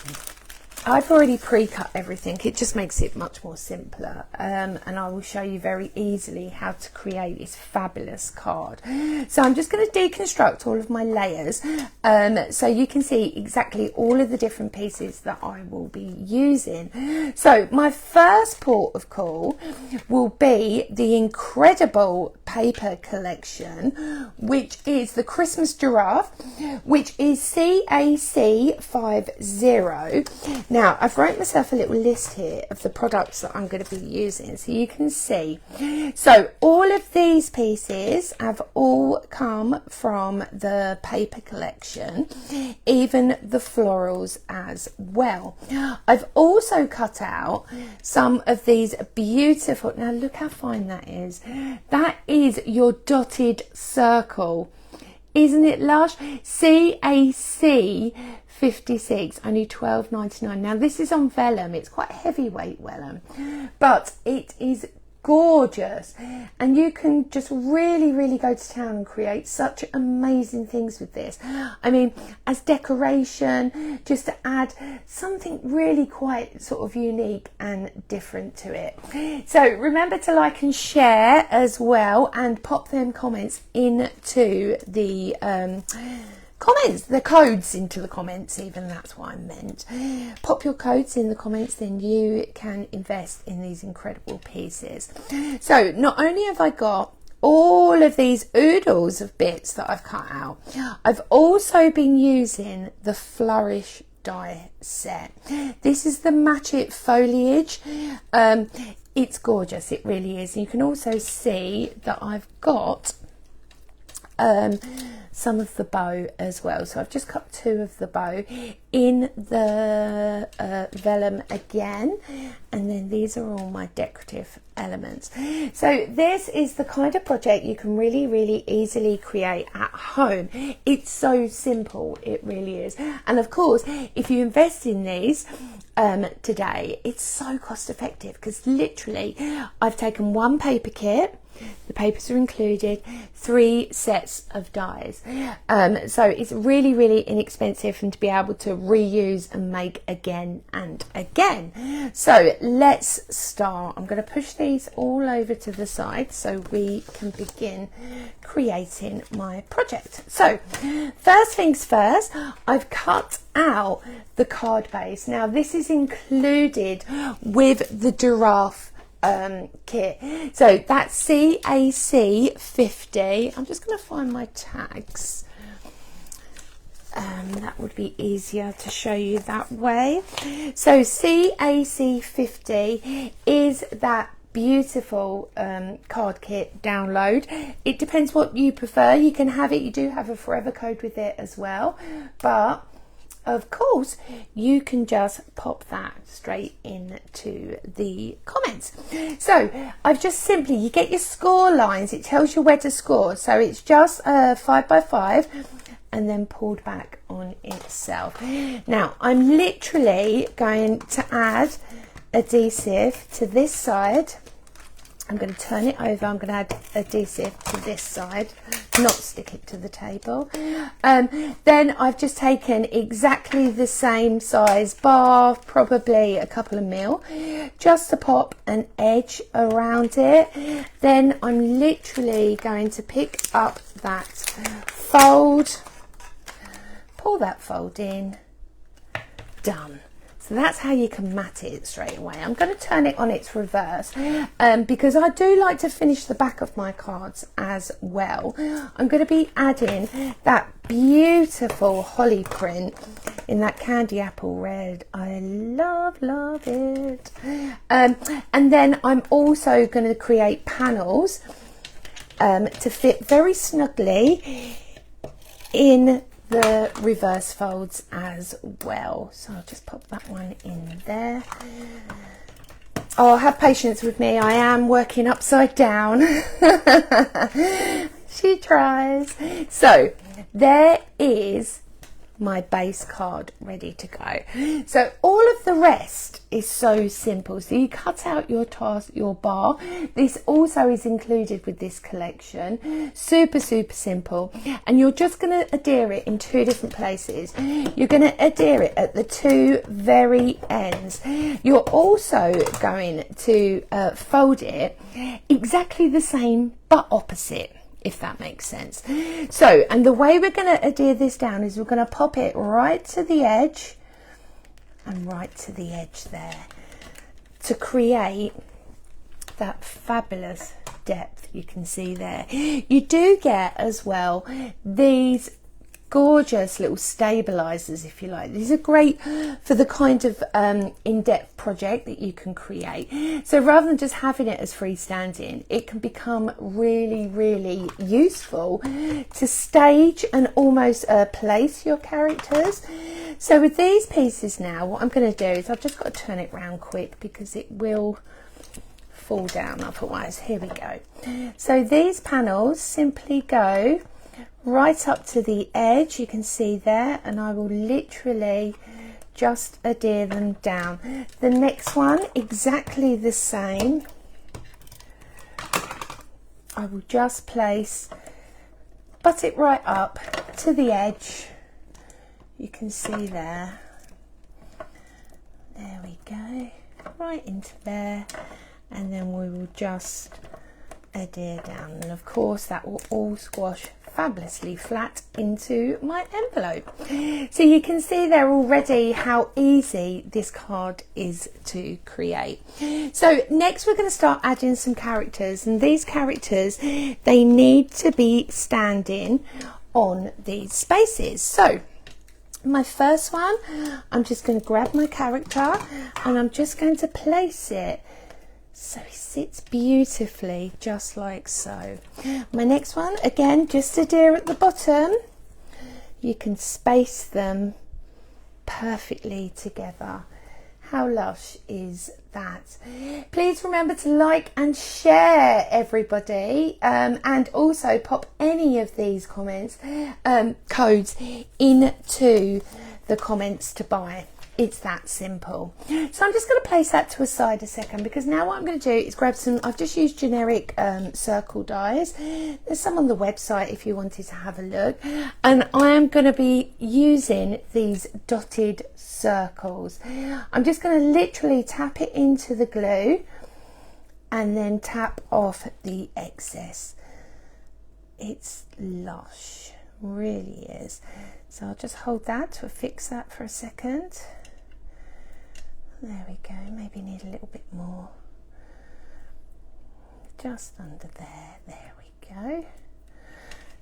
S1: I've already pre-cut everything. It just makes it much more simpler, and I will show you very easily how to create this fabulous card. So I'm just going to deconstruct all of my layers so you can see exactly all of the different pieces that I will be using. So my first port of call will be the incredible paper collection, which is the Christmas Giraffe, which is CAC 50. Now, I've wrote myself a little list here of the products that I'm going to be using, so you can see. So all of these pieces have all come from the paper collection, even the florals as well. I've also cut out some of these beautiful, now look how fine that is. That is your dotted circle. Isn't it lush? CAC 56, only $12.99. Now this is on vellum. It's quite heavyweight vellum, but it is gorgeous, and you can just really go to town and create such amazing things with this. I mean, as decoration, just to add something really quite sort of unique and different to it. So remember to like and share as well, and pop them comments into the comments, the codes into the comments, even, that's what I meant. Pop your codes in the comments, then you can invest in these incredible pieces. So not only have I got all of these oodles of bits that I've cut out, I've also been using the Flourish die set. This is the Match It foliage. It's gorgeous, it really is. And you can also see that I've got some of the bow as well, so I've just cut 2 of the bow in the vellum again, and then these are all my decorative elements. So this is the kind of project you can really easily create at home. It's so simple, it really is. And of course, if you invest in these today, it's so cost effective, because literally I've taken 1 paper kit. The papers are included, 3 sets of dies. So it's really inexpensive, and to be able to reuse and make again and again. So let's start. I'm going to push these all over to the side so we can begin creating my project. So first things first, I've cut out the card base. Now this is included with the giraffe kit, so that's CAC 50. I'm just going to find my tags, that would be easier to show you that way. So CAC 50 is that beautiful card kit download. It depends what you prefer. You can have it, you do have a forever code with it as well, but of course you can just pop that straight into the comments. So I've just simply, you get your score lines, it tells you where to score, so it's just 5x5 and then pulled back on itself. Now I'm literally going to add adhesive to this side. I'm going to turn it over. I'm going to add adhesive to this side, not stick it to the table. Then I've just taken exactly the same size bar, probably a couple of mil, just to pop an edge around it. Then I'm literally going to pick up that fold, pull that fold in, done. So that's how you can mat it straight away. I'm going to turn it on its reverse because I do like to finish the back of my cards as well. I'm going to be adding that beautiful holly print in that candy apple red. I love it. And then I'm also going to create panels to fit very snugly in the reverse folds as well. So I'll just pop that one in there. Oh, have patience with me, I am working upside down. She tries. So there is my base card ready to go. So all of the rest is so simple. So you cut out your task, your bar. This also is included with this collection. Super simple. And you're just going to adhere it in 2 different places. You're going to adhere it at the 2 very ends. You're also going to fold it exactly the same but opposite, if that makes sense. So, and the way we're going to adhere this down is we're going to pop it right to the edge and right to the edge there to create that fabulous depth you can see there. You do get as well these gorgeous little stabilizers, if you like. These are great for the kind of in-depth project that you can create. So rather than just having it as freestanding, it can become really useful to stage and almost place your characters. So with these pieces now, what I'm going to do is I've just got to turn it round quick because it will fall down otherwise. Here we go. So these panels simply go right up to the edge, you can see there, and I will literally just adhere them down. The next one, exactly the same. I will just butt it right up to the edge. You can see there. There we go, right into there, and then we will just adhere down, and of course that will all squash fabulously flat into my envelope. So you can see there already how easy this card is to create. So next we're going to start adding some characters, and these characters, they need to be standing on these spaces. So my first one, I'm just going to grab my character and I'm just going to place it so he sits beautifully, just like so. My next one, again, just adhere at the bottom. You can space them perfectly together. How lush is that? Please remember to like and share, everybody, and also pop any of these comments, codes into the comments to buy. It's that simple. So I'm just going to place that to a side a second, because now what I'm going to do is grab some, I've just used generic circle dies. There's some on the website if you wanted to have a look, and I am going to be using these dotted circles. I'm just going to literally tap it into the glue and then tap off the excess. It's lush, really is. So I'll just hold that to fix that for a second. There we go, maybe need a little bit more. Just under there, there we go.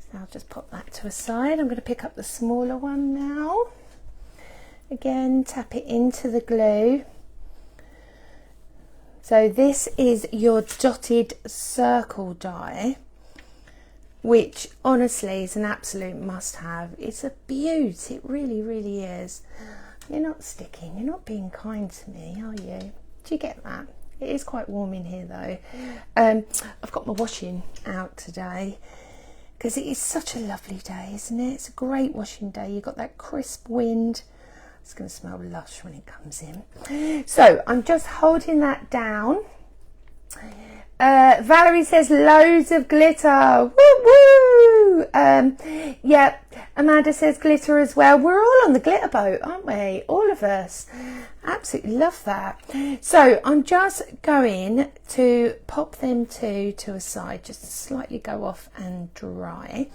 S1: So I'll just pop that to a side. I'm going to pick up the smaller one now. Again, tap it into the glue. So this is your dotted circle die, which honestly is an absolute must-have. It's a beaut, it really, really is. You're not sticking, you're not being kind to me, are you? Do you get that? It is quite warm in here though. I've got my washing out today because it is such a lovely day, isn't it? It's a great washing day. You've got that crisp wind. It's going to smell lush when it comes in. So I'm just holding that down. Valerie says loads of glitter. Woo woo! Yeah, Amanda says glitter as well. We're all on the glitter boat, aren't we? All of us. Absolutely love that. So I'm just going to pop them to a side, just to slightly go off and dry.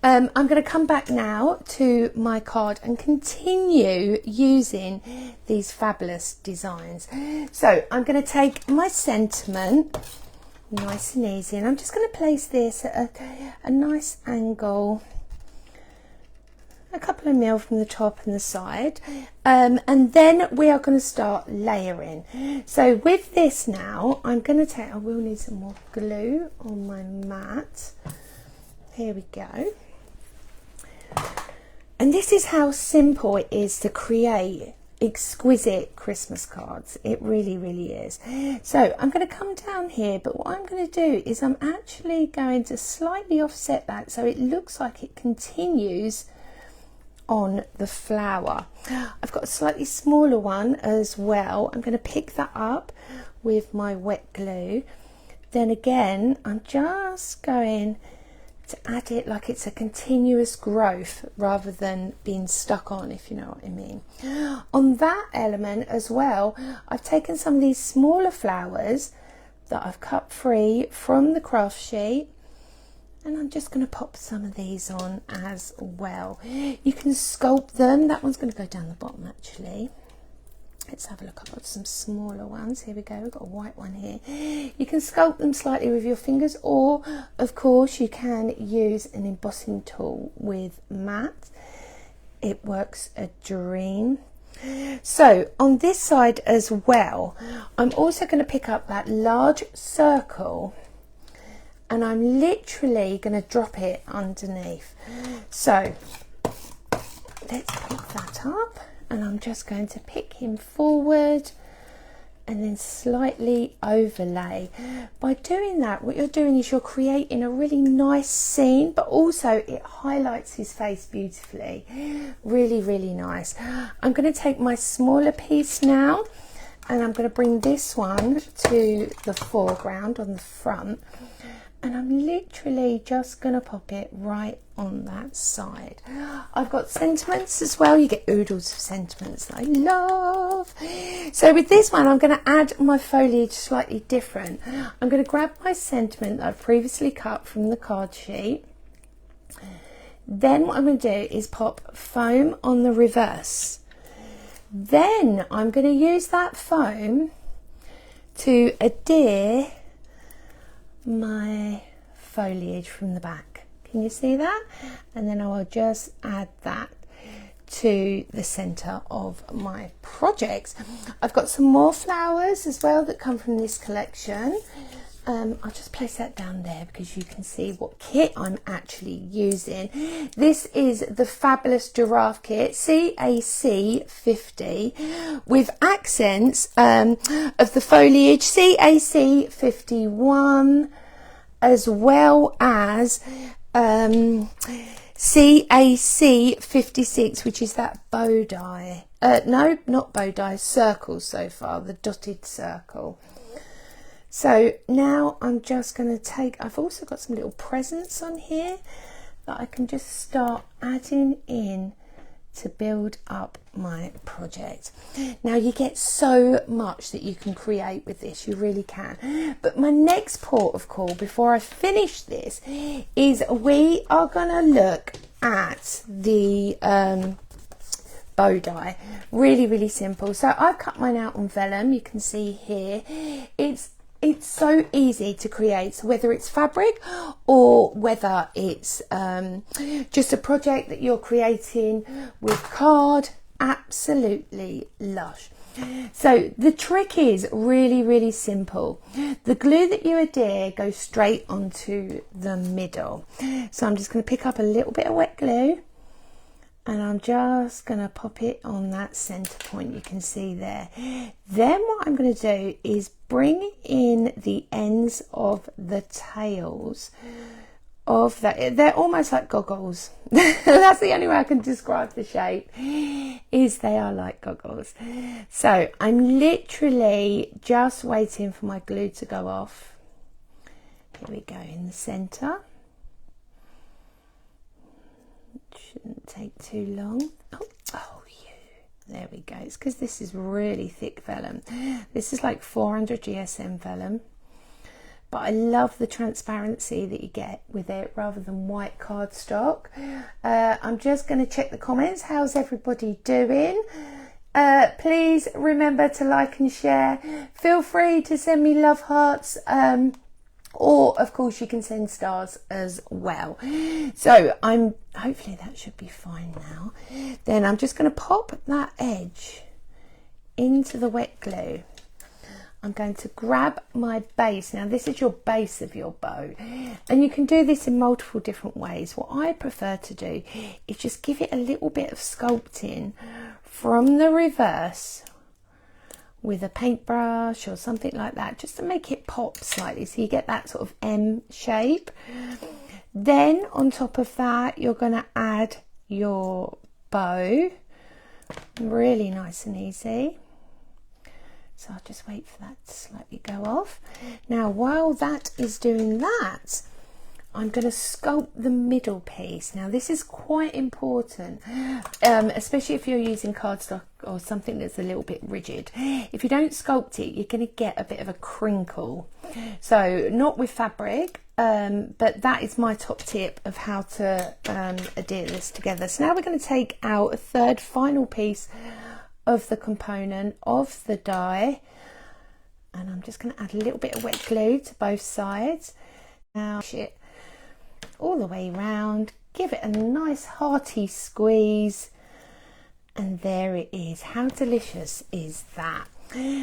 S1: I'm going to come back now to my card and continue using these fabulous designs. So I'm going to take my sentiment, nice and easy, and I'm just going to place this at a nice angle, a couple of mil from the top and the side, and then we are going to start layering. So with this now, I'm going to take, I will need some more glue on my mat. Here we go. And this is how simple it is to create exquisite Christmas cards. It really, really is. So I'm going to come down here, but what I'm going to do is I'm actually going to slightly offset that so it looks like it continues on the flower. I've got a slightly smaller one as well. I'm going to pick that up with my wet glue. Then again, I'm just going to add it like it's a continuous growth rather than being stuck on, if you know what I mean. On that element as well, I've taken some of these smaller flowers that I've cut free from the craft sheet, and I'm just going to pop some of these on as well. You can sculpt them. That one's going to go down the bottom actually. Let's have a look. I've got some smaller ones. Here we go. We've got a white one here. You can sculpt them slightly with your fingers, or of course you can use an embossing tool with matte. It works a dream. So on this side as well, I'm also going to pick up that large circle and I'm literally going to drop it underneath. So let's pick that up, and I'm just going to pick him forward and then slightly overlay. By doing that, what you're doing is you're creating a really nice scene, but also it highlights his face beautifully. Really, really nice. I'm going to take my smaller piece now, and I'm going to bring this one to the foreground on the front, and I'm literally just going to pop it right on that side. I've got sentiments as well. You get oodles of sentiments that I love. So with this one, I'm going to add my foliage slightly different. I'm going to grab my sentiment that I've previously cut from the card sheet. Then what I'm going to do is pop foam on the reverse. Then I'm going to use that foam to adhere my foliage from the back. Can you see that? And then I will just add that to the center of my project. I've got some more flowers as well that come from this collection. I'll just place that down there because you can see what kit I'm actually using. This is the fabulous giraffe kit, CAC 50, with accents of the foliage, CAC 51, as well as CAC 56, which is that bow die. No, not bow die, circle so far, the dotted circle. So now I'm just going to take, I've also got some little presents on here that I can just start adding in to build up my project. Now you get so much that you can create with this, you really can. But my next port of call before I finish this is we are going to look at the bow die. Really, really simple. So I've cut mine out on vellum, you can see here. It's so easy to create, so whether it's fabric or whether it's just a project that you're creating with card, absolutely lush. So the trick is really, really simple. The glue that you adhere goes straight onto the middle. So I'm just going to pick up a little bit of wet glue, and I'm just going to pop it on that center point you can see there. Then what I'm going to do is bring in the ends of the tails of that. They're almost like goggles. That's the only way I can describe the shape, is they are like goggles. So I'm literally just waiting for my glue to go off. Here we go, in the center. Shouldn't take too long. Oh, there we go. It's because this is really thick vellum. This is like 400 GSM vellum, but I love the transparency that you get with it rather than white cardstock. I'm just going to check the comments. How's everybody doing? Please remember to like and share. Feel free to send me love hearts. Or of course you can send stars as well. So hopefully that should be fine now. Then I'm just going to pop that edge into the wet glue. I'm going to grab my base. Now this is your base of your bow, and you can do this in multiple different ways. What I prefer to do is just give it a little bit of sculpting from the reverse with a paintbrush or something like that, just to make it pop slightly so you get that sort of M shape. Then on top of that you're going to add your bow, really nice and easy. So I'll just wait for that to slightly go off. Now while that is doing that, I'm going to sculpt the middle piece. Now this is quite important, especially if you're using cardstock or something that's a little bit rigid. If you don't sculpt it, you're going to get a bit of a crinkle. So not with fabric, but that is my top tip of how to adhere this together. So now we're going to take out a third final piece of the component of the die, and I'm just going to add a little bit of wet glue to both sides. Now it all the way round, give it a nice hearty squeeze, and there it is. How delicious is that?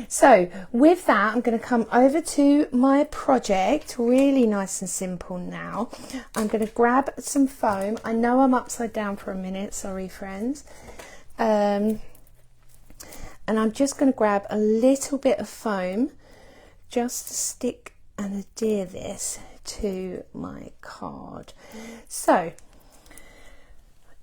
S1: So with that, I'm going to come over to my project, really nice and simple. Now I'm going to grab some foam. I know I'm upside down for a minute, sorry friends. And I'm just going to grab a little bit of foam just to stick and adhere this to my card. So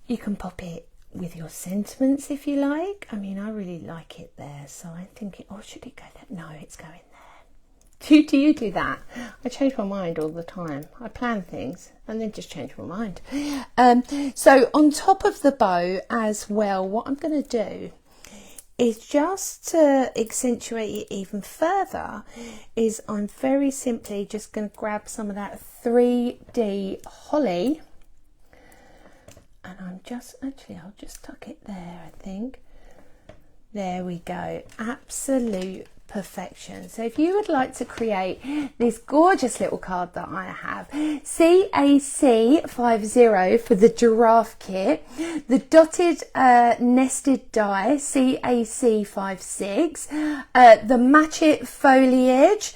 S1: you can pop it with your sentiments if you like. I mean, I really like it there, so I'm thinking, oh, should it go there? No, it's going there. Do you do that? I change my mind all the time. I plan things and then just change my mind. So on top of the bow as well, what I'm going to do is, just to accentuate it even further, is I'm very simply just going to grab some of that 3D holly, and I'm just, actually I'll just tuck it there, I think. There we go, absolute perfection. So if you would like to create this gorgeous little card that I have, CAC50 for the giraffe kit, the dotted nested die CAC56, the match it foliage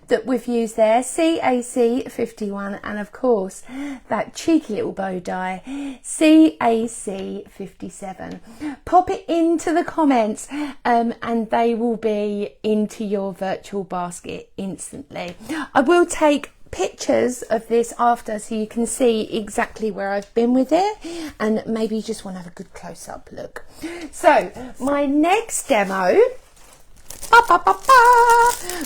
S1: that we've used there CAC51, and of course that cheeky little bow die CAC57. Pop it into the comments and they will be into your virtual basket instantly. I will take pictures of this after so you can see exactly where I've been with it, and maybe you just want to have a good close-up look. So my next demo,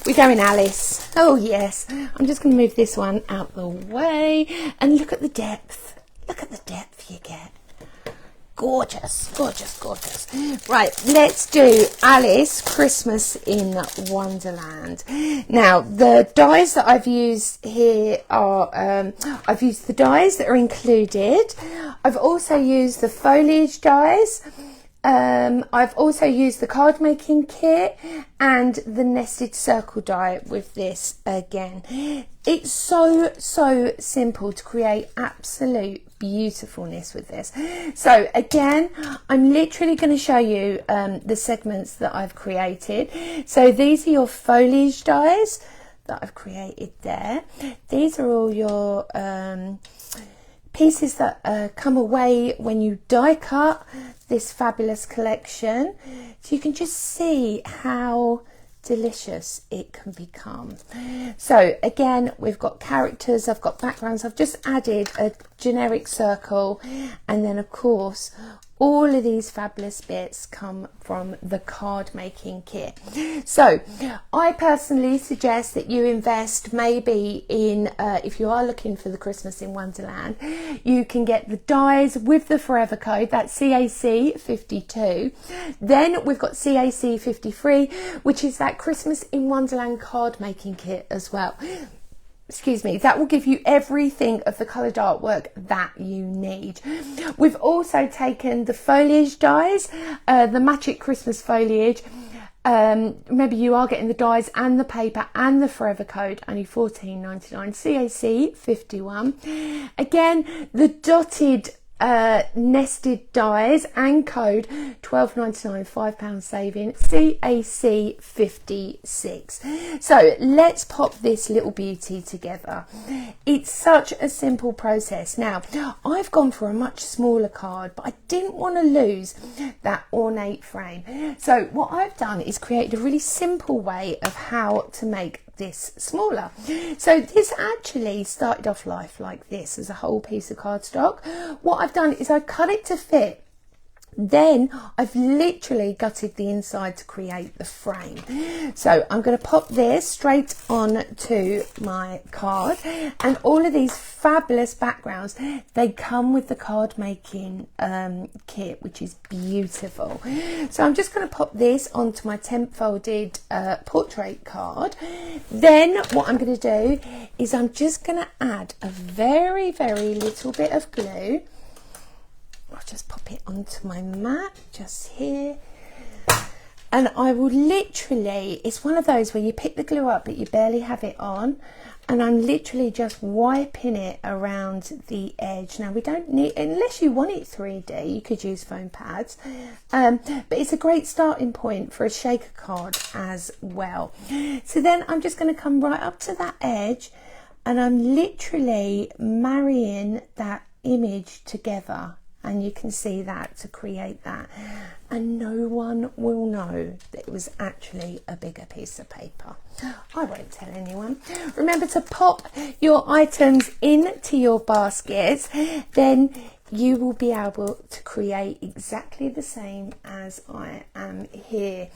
S1: we're going Alice. Oh yes, I'm just going to move this one out the way and look at the depth. Look at the depth you get. Gorgeous, gorgeous, gorgeous. Right, let's do Alice Christmas in Wonderland. Now, the dies that I've used here are, I've used the dies that are included. I've also used the foliage dies. I've also used the card making kit and the nested circle die with this again. It's so simple to create absolute beautifulness with this. So again, I'm literally going to show you the segments that I've created. So these are your foliage dies that I've created there. These are all your pieces that come away when you die cut this fabulous collection. So you can just see how delicious it can become. So again, we've got characters, I've got backgrounds, I've just added a generic circle, and then of course all of these fabulous bits come from the card making kit. So I personally suggest that you invest maybe in, if you are looking for the Christmas in Wonderland, you can get the dies with the forever code, that's CAC52. Then we've got CAC53, which is that Christmas in Wonderland card making kit as well. Excuse me, that will give you everything of the coloured artwork that you need. We've also taken the foliage dies, the Magic Christmas foliage. Remember, you are getting the dies and the paper and the forever code, only $14.99, CAC 51. Again, the dotted nested dies and code $12.99, £5 saving, CAC 56. So let's pop this little beauty together. It's such a simple process. Now I've gone for a much smaller card, but I didn't want to lose that ornate frame, so what I've done is create a really simple way of how to make this smaller. So this actually started off life like this, as a whole piece of cardstock. What I've done is I cut it to fit, then I've literally gutted the inside to create the frame. So I'm going to pop this straight on to my card, and all of these fabulous backgrounds, they come with the card making kit, which is beautiful. So I'm just going to pop this onto my 10 folded portrait card. Then what I'm going to do is I'm just going to add a very little bit of glue. I'll just pop it onto my mat just here, and I will literally, it's one of those where you pick the glue up but you barely have it on, and I'm literally just wiping it around the edge. Now we don't need, unless you want it 3D, you could use foam pads, but it's a great starting point for a shaker card as well. So then I'm just going to come right up to that edge, and I'm literally marrying that image together and you can see that to create that, and no one will know that it was actually a bigger piece of paper. I won't tell anyone. Remember to pop your items into your baskets, then you will be able to create exactly the same as I am here.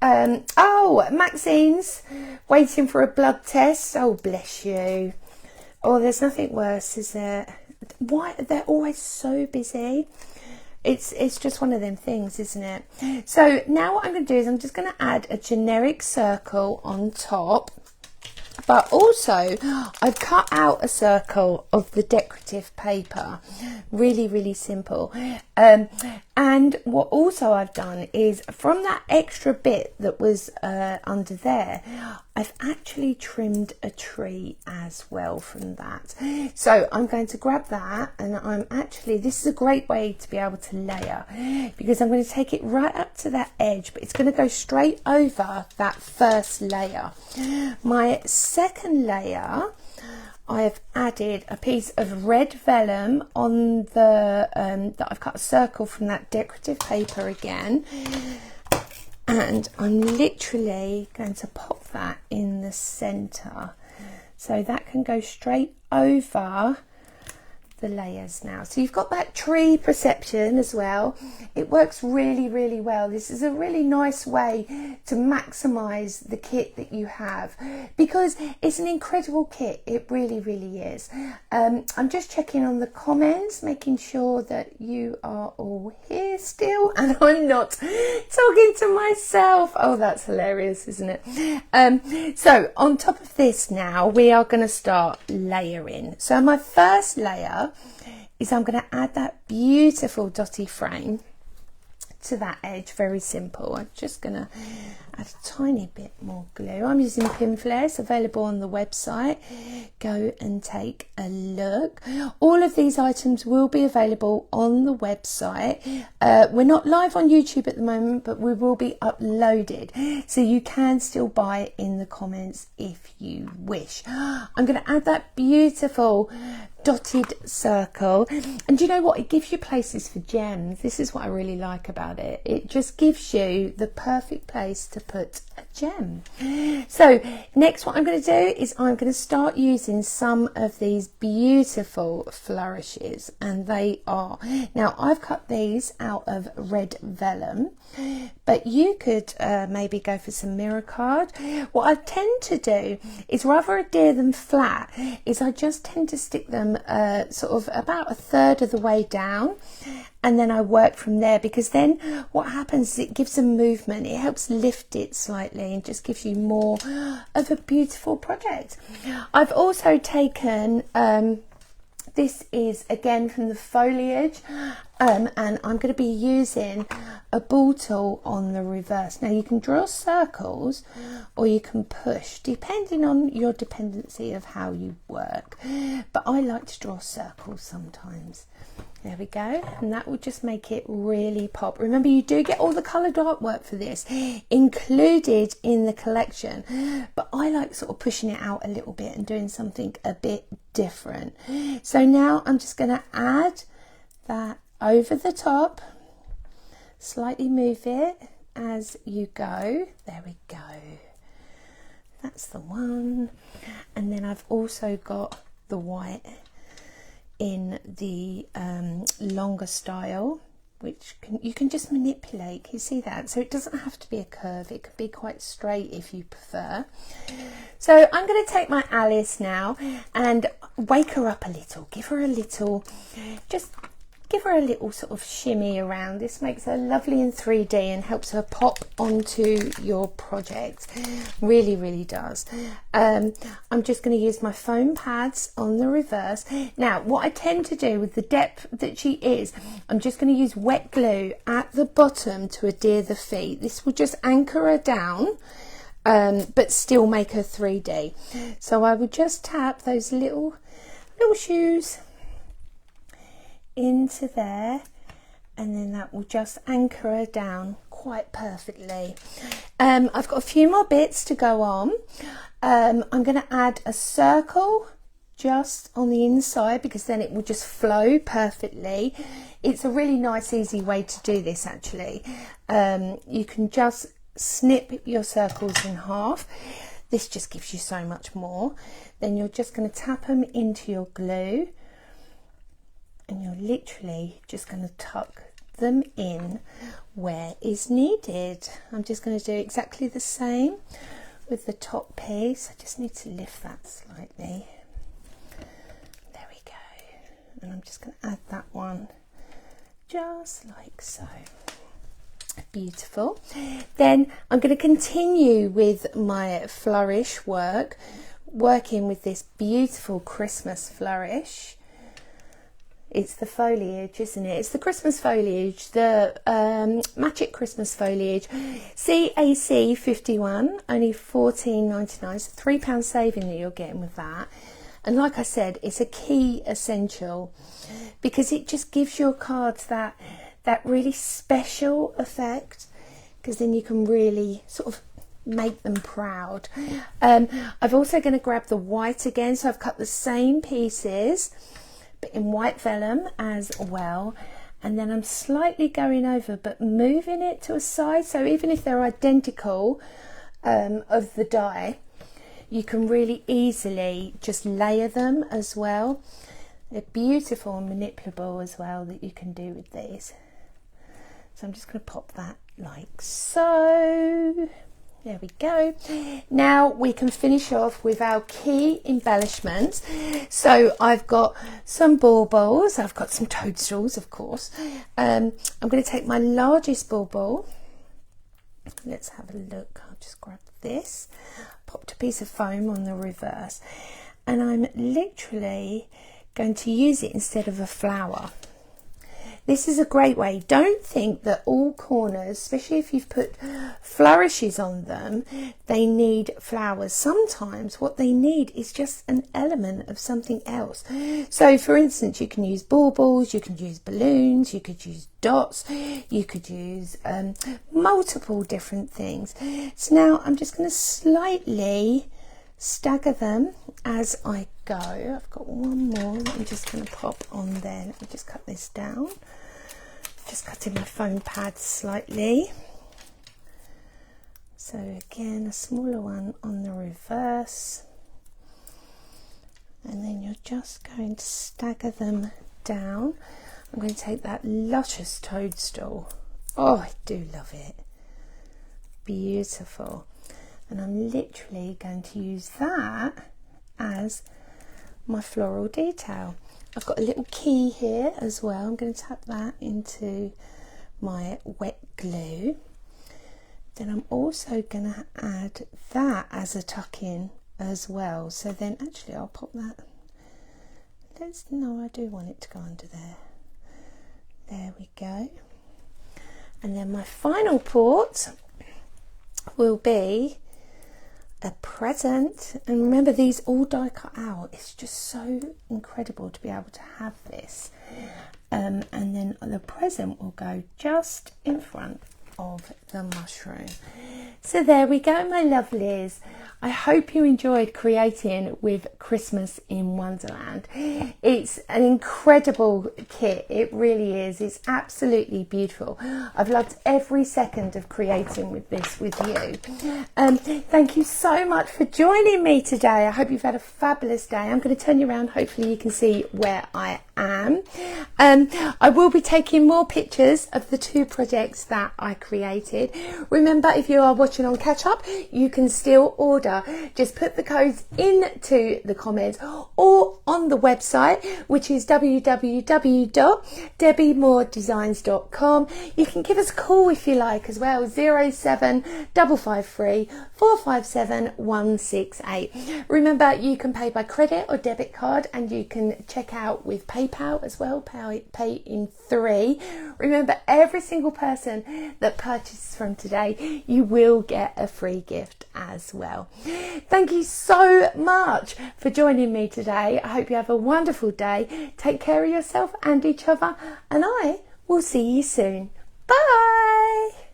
S1: Oh, Maxine's waiting for a blood test. Oh, bless you. Oh, there's nothing worse, is there? Why they're always so busy. It's just one of them things, isn't it? So now what I'm going to do is I'm just going to add a generic circle on top. But also, I've cut out a circle of the decorative paper, really, really simple. And what also I've done is from that extra bit that was under there, I've actually trimmed a tree as well from that. So I'm going to grab that, and this is a great way to be able to layer, because I'm going to take it right up to that edge, but it's going to go straight over that first layer. My second layer, I have added a piece of red vellum on the that I've cut a circle from that decorative paper again, and I'm literally going to pop that in the center so that can go straight over the layers now. So you've got that tree perception as well. It works really, really well. This is a really nice way to maximize the kit that you have, because it's an incredible kit. It really, really is. I'm just checking on the comments, making sure that you are all here still and I'm not talking to myself. Oh, that's hilarious, isn't it? So on top of this now, we are going to start layering. So my first layer is I'm going to add that beautiful dotty frame to that edge. Very simple. I'm just going to add a tiny bit more glue. I'm using Pinflares, available on the website. Go and take a look. All of these items will be available on the website. We're not live on YouTube at the moment, but we will be uploaded, so you can still buy it in the comments if you wish. I'm going to add that beautiful dotted circle, and you know what, it gives you places for gems. This is what I really like about it. It just gives you the perfect place to put a gem. So next, what I'm going to do is I'm going to start using some of these beautiful flourishes, and they are, now I've cut these out of red vellum, but you could maybe go for some mirror card. What I tend to do is, rather adhere them flat, is I just tend to stick them sort of about a third of the way down, and then I work from there, because then what happens is it gives them movement. It helps lift it slightly and just gives you more of a beautiful project. I've also taken this is again from the foliage, and I'm going to be using a ball tool on the reverse. Now you can draw circles or you can push, depending on your dependency of how you work, but I like to draw circles sometimes. There we go, and that will just make it really pop. Remember, you do get all the coloured artwork for this included in the collection, but I like sort of pushing it out a little bit and doing something a bit different. So now I'm just going to add that over the top, slightly move it as you go. There we go, that's the one. And then I've also got the white in the longer style, which you can just manipulate. Can you see that? So it doesn't have to be a curve, it could be quite straight if you prefer. So I'm going to take my Alice now and wake her up a little, give her a little, just give her a little sort of shimmy around. This makes her lovely in 3D and helps her pop onto your project. Really, really does. I'm just going to use my foam pads on the reverse. Now, what I tend to do with the depth that she is, I'm just going to use wet glue at the bottom to adhere the feet. This will just anchor her down, but still make her 3D. So I would just tap those little shoes into there, and then that will just anchor her down quite perfectly. I've got a few more bits to go on. I'm going to add a circle just on the inside, because then it will just flow perfectly. It's a really nice, easy way to do this actually. You can just snip your circles in half. This just gives you so much more. Then you're just going to tap them into your glue, and you're literally just going to tuck them in where is needed. I'm just going to do exactly the same with the top piece. I just need to lift that slightly. There we go. And I'm just going to add that one just like so. Beautiful. Then I'm going to continue with my flourish work, working with this beautiful Christmas flourish. It's the foliage, isn't it? It's the Christmas foliage, the Magic Christmas foliage. CAC 51, only $14.99, so £3 saving that you're getting with that. And like I said, it's a key essential because it just gives your cards that really special effect, because then you can really sort of make them proud. I'm also going to grab the white again, so I've cut the same pieces but in white vellum as well, and then I'm slightly going over but moving it to a side, so even if they're identical of the die, you can really easily just layer them as well. They're beautiful and manipulable as well that you can do with these. So I'm just going to pop that like so. There we go. Now we can finish off with our key embellishments. So I've got some baubles, I've got some toadstools, of course. I'm going to take my largest bauble. Let's have a look. I'll just grab this. Popped a piece of foam on the reverse, and I'm literally going to use it instead of a flower. This is a great way. Don't think that all corners, especially if you've put flourishes on them, they need flowers. Sometimes what they need is just an element of something else. So for instance, you can use baubles, you can use balloons, you could use dots, you could use multiple different things. So now I'm just going to slightly stagger them as I go. I've got one more that I'm just going to pop on there. Let me just cut this down. Just cutting my foam pad slightly. So again, a smaller one on the reverse, and then you're just going to stagger them down. I'm going to take that luscious toadstool. Oh, I do love it. Beautiful. And I'm literally going to use that as my floral detail. I've got a little key here as well. I'm going to tap that into my wet glue. Then I'm also going to add that as a tuck-in as well. So then actually I'll pop that. No, I do want it to go under there. There we go. And then my final port will be a present, and remember these all die cut out. It's just so incredible to be able to have this, and then the present will go just in front of the mushroom. So there we go, my lovelies. I hope you enjoyed creating with Christmas in Wonderland. It's an incredible kit, it really is. It's absolutely beautiful. I've loved every second of creating with this with you. Thank you so much for joining me today. I hope you've had a fabulous day. I'm going to turn you around, hopefully you can see where I am. I will be taking more pictures of the two projects that I created. Remember, if you are watching on catch up, you can still order. Just put the codes into the comments or on the website, which is www.debbimooredesigns.com. You can give us a call if you like as well, 07553 457 168. Remember, you can pay by credit or debit card, and you can check out with PayPal as well, pay in 3. Remember, every single person that purchases from today, you will get a free gift as well. Thank you so much for joining me today. I hope you have a wonderful day. Take care of yourself and each other, and I will see you soon. Bye.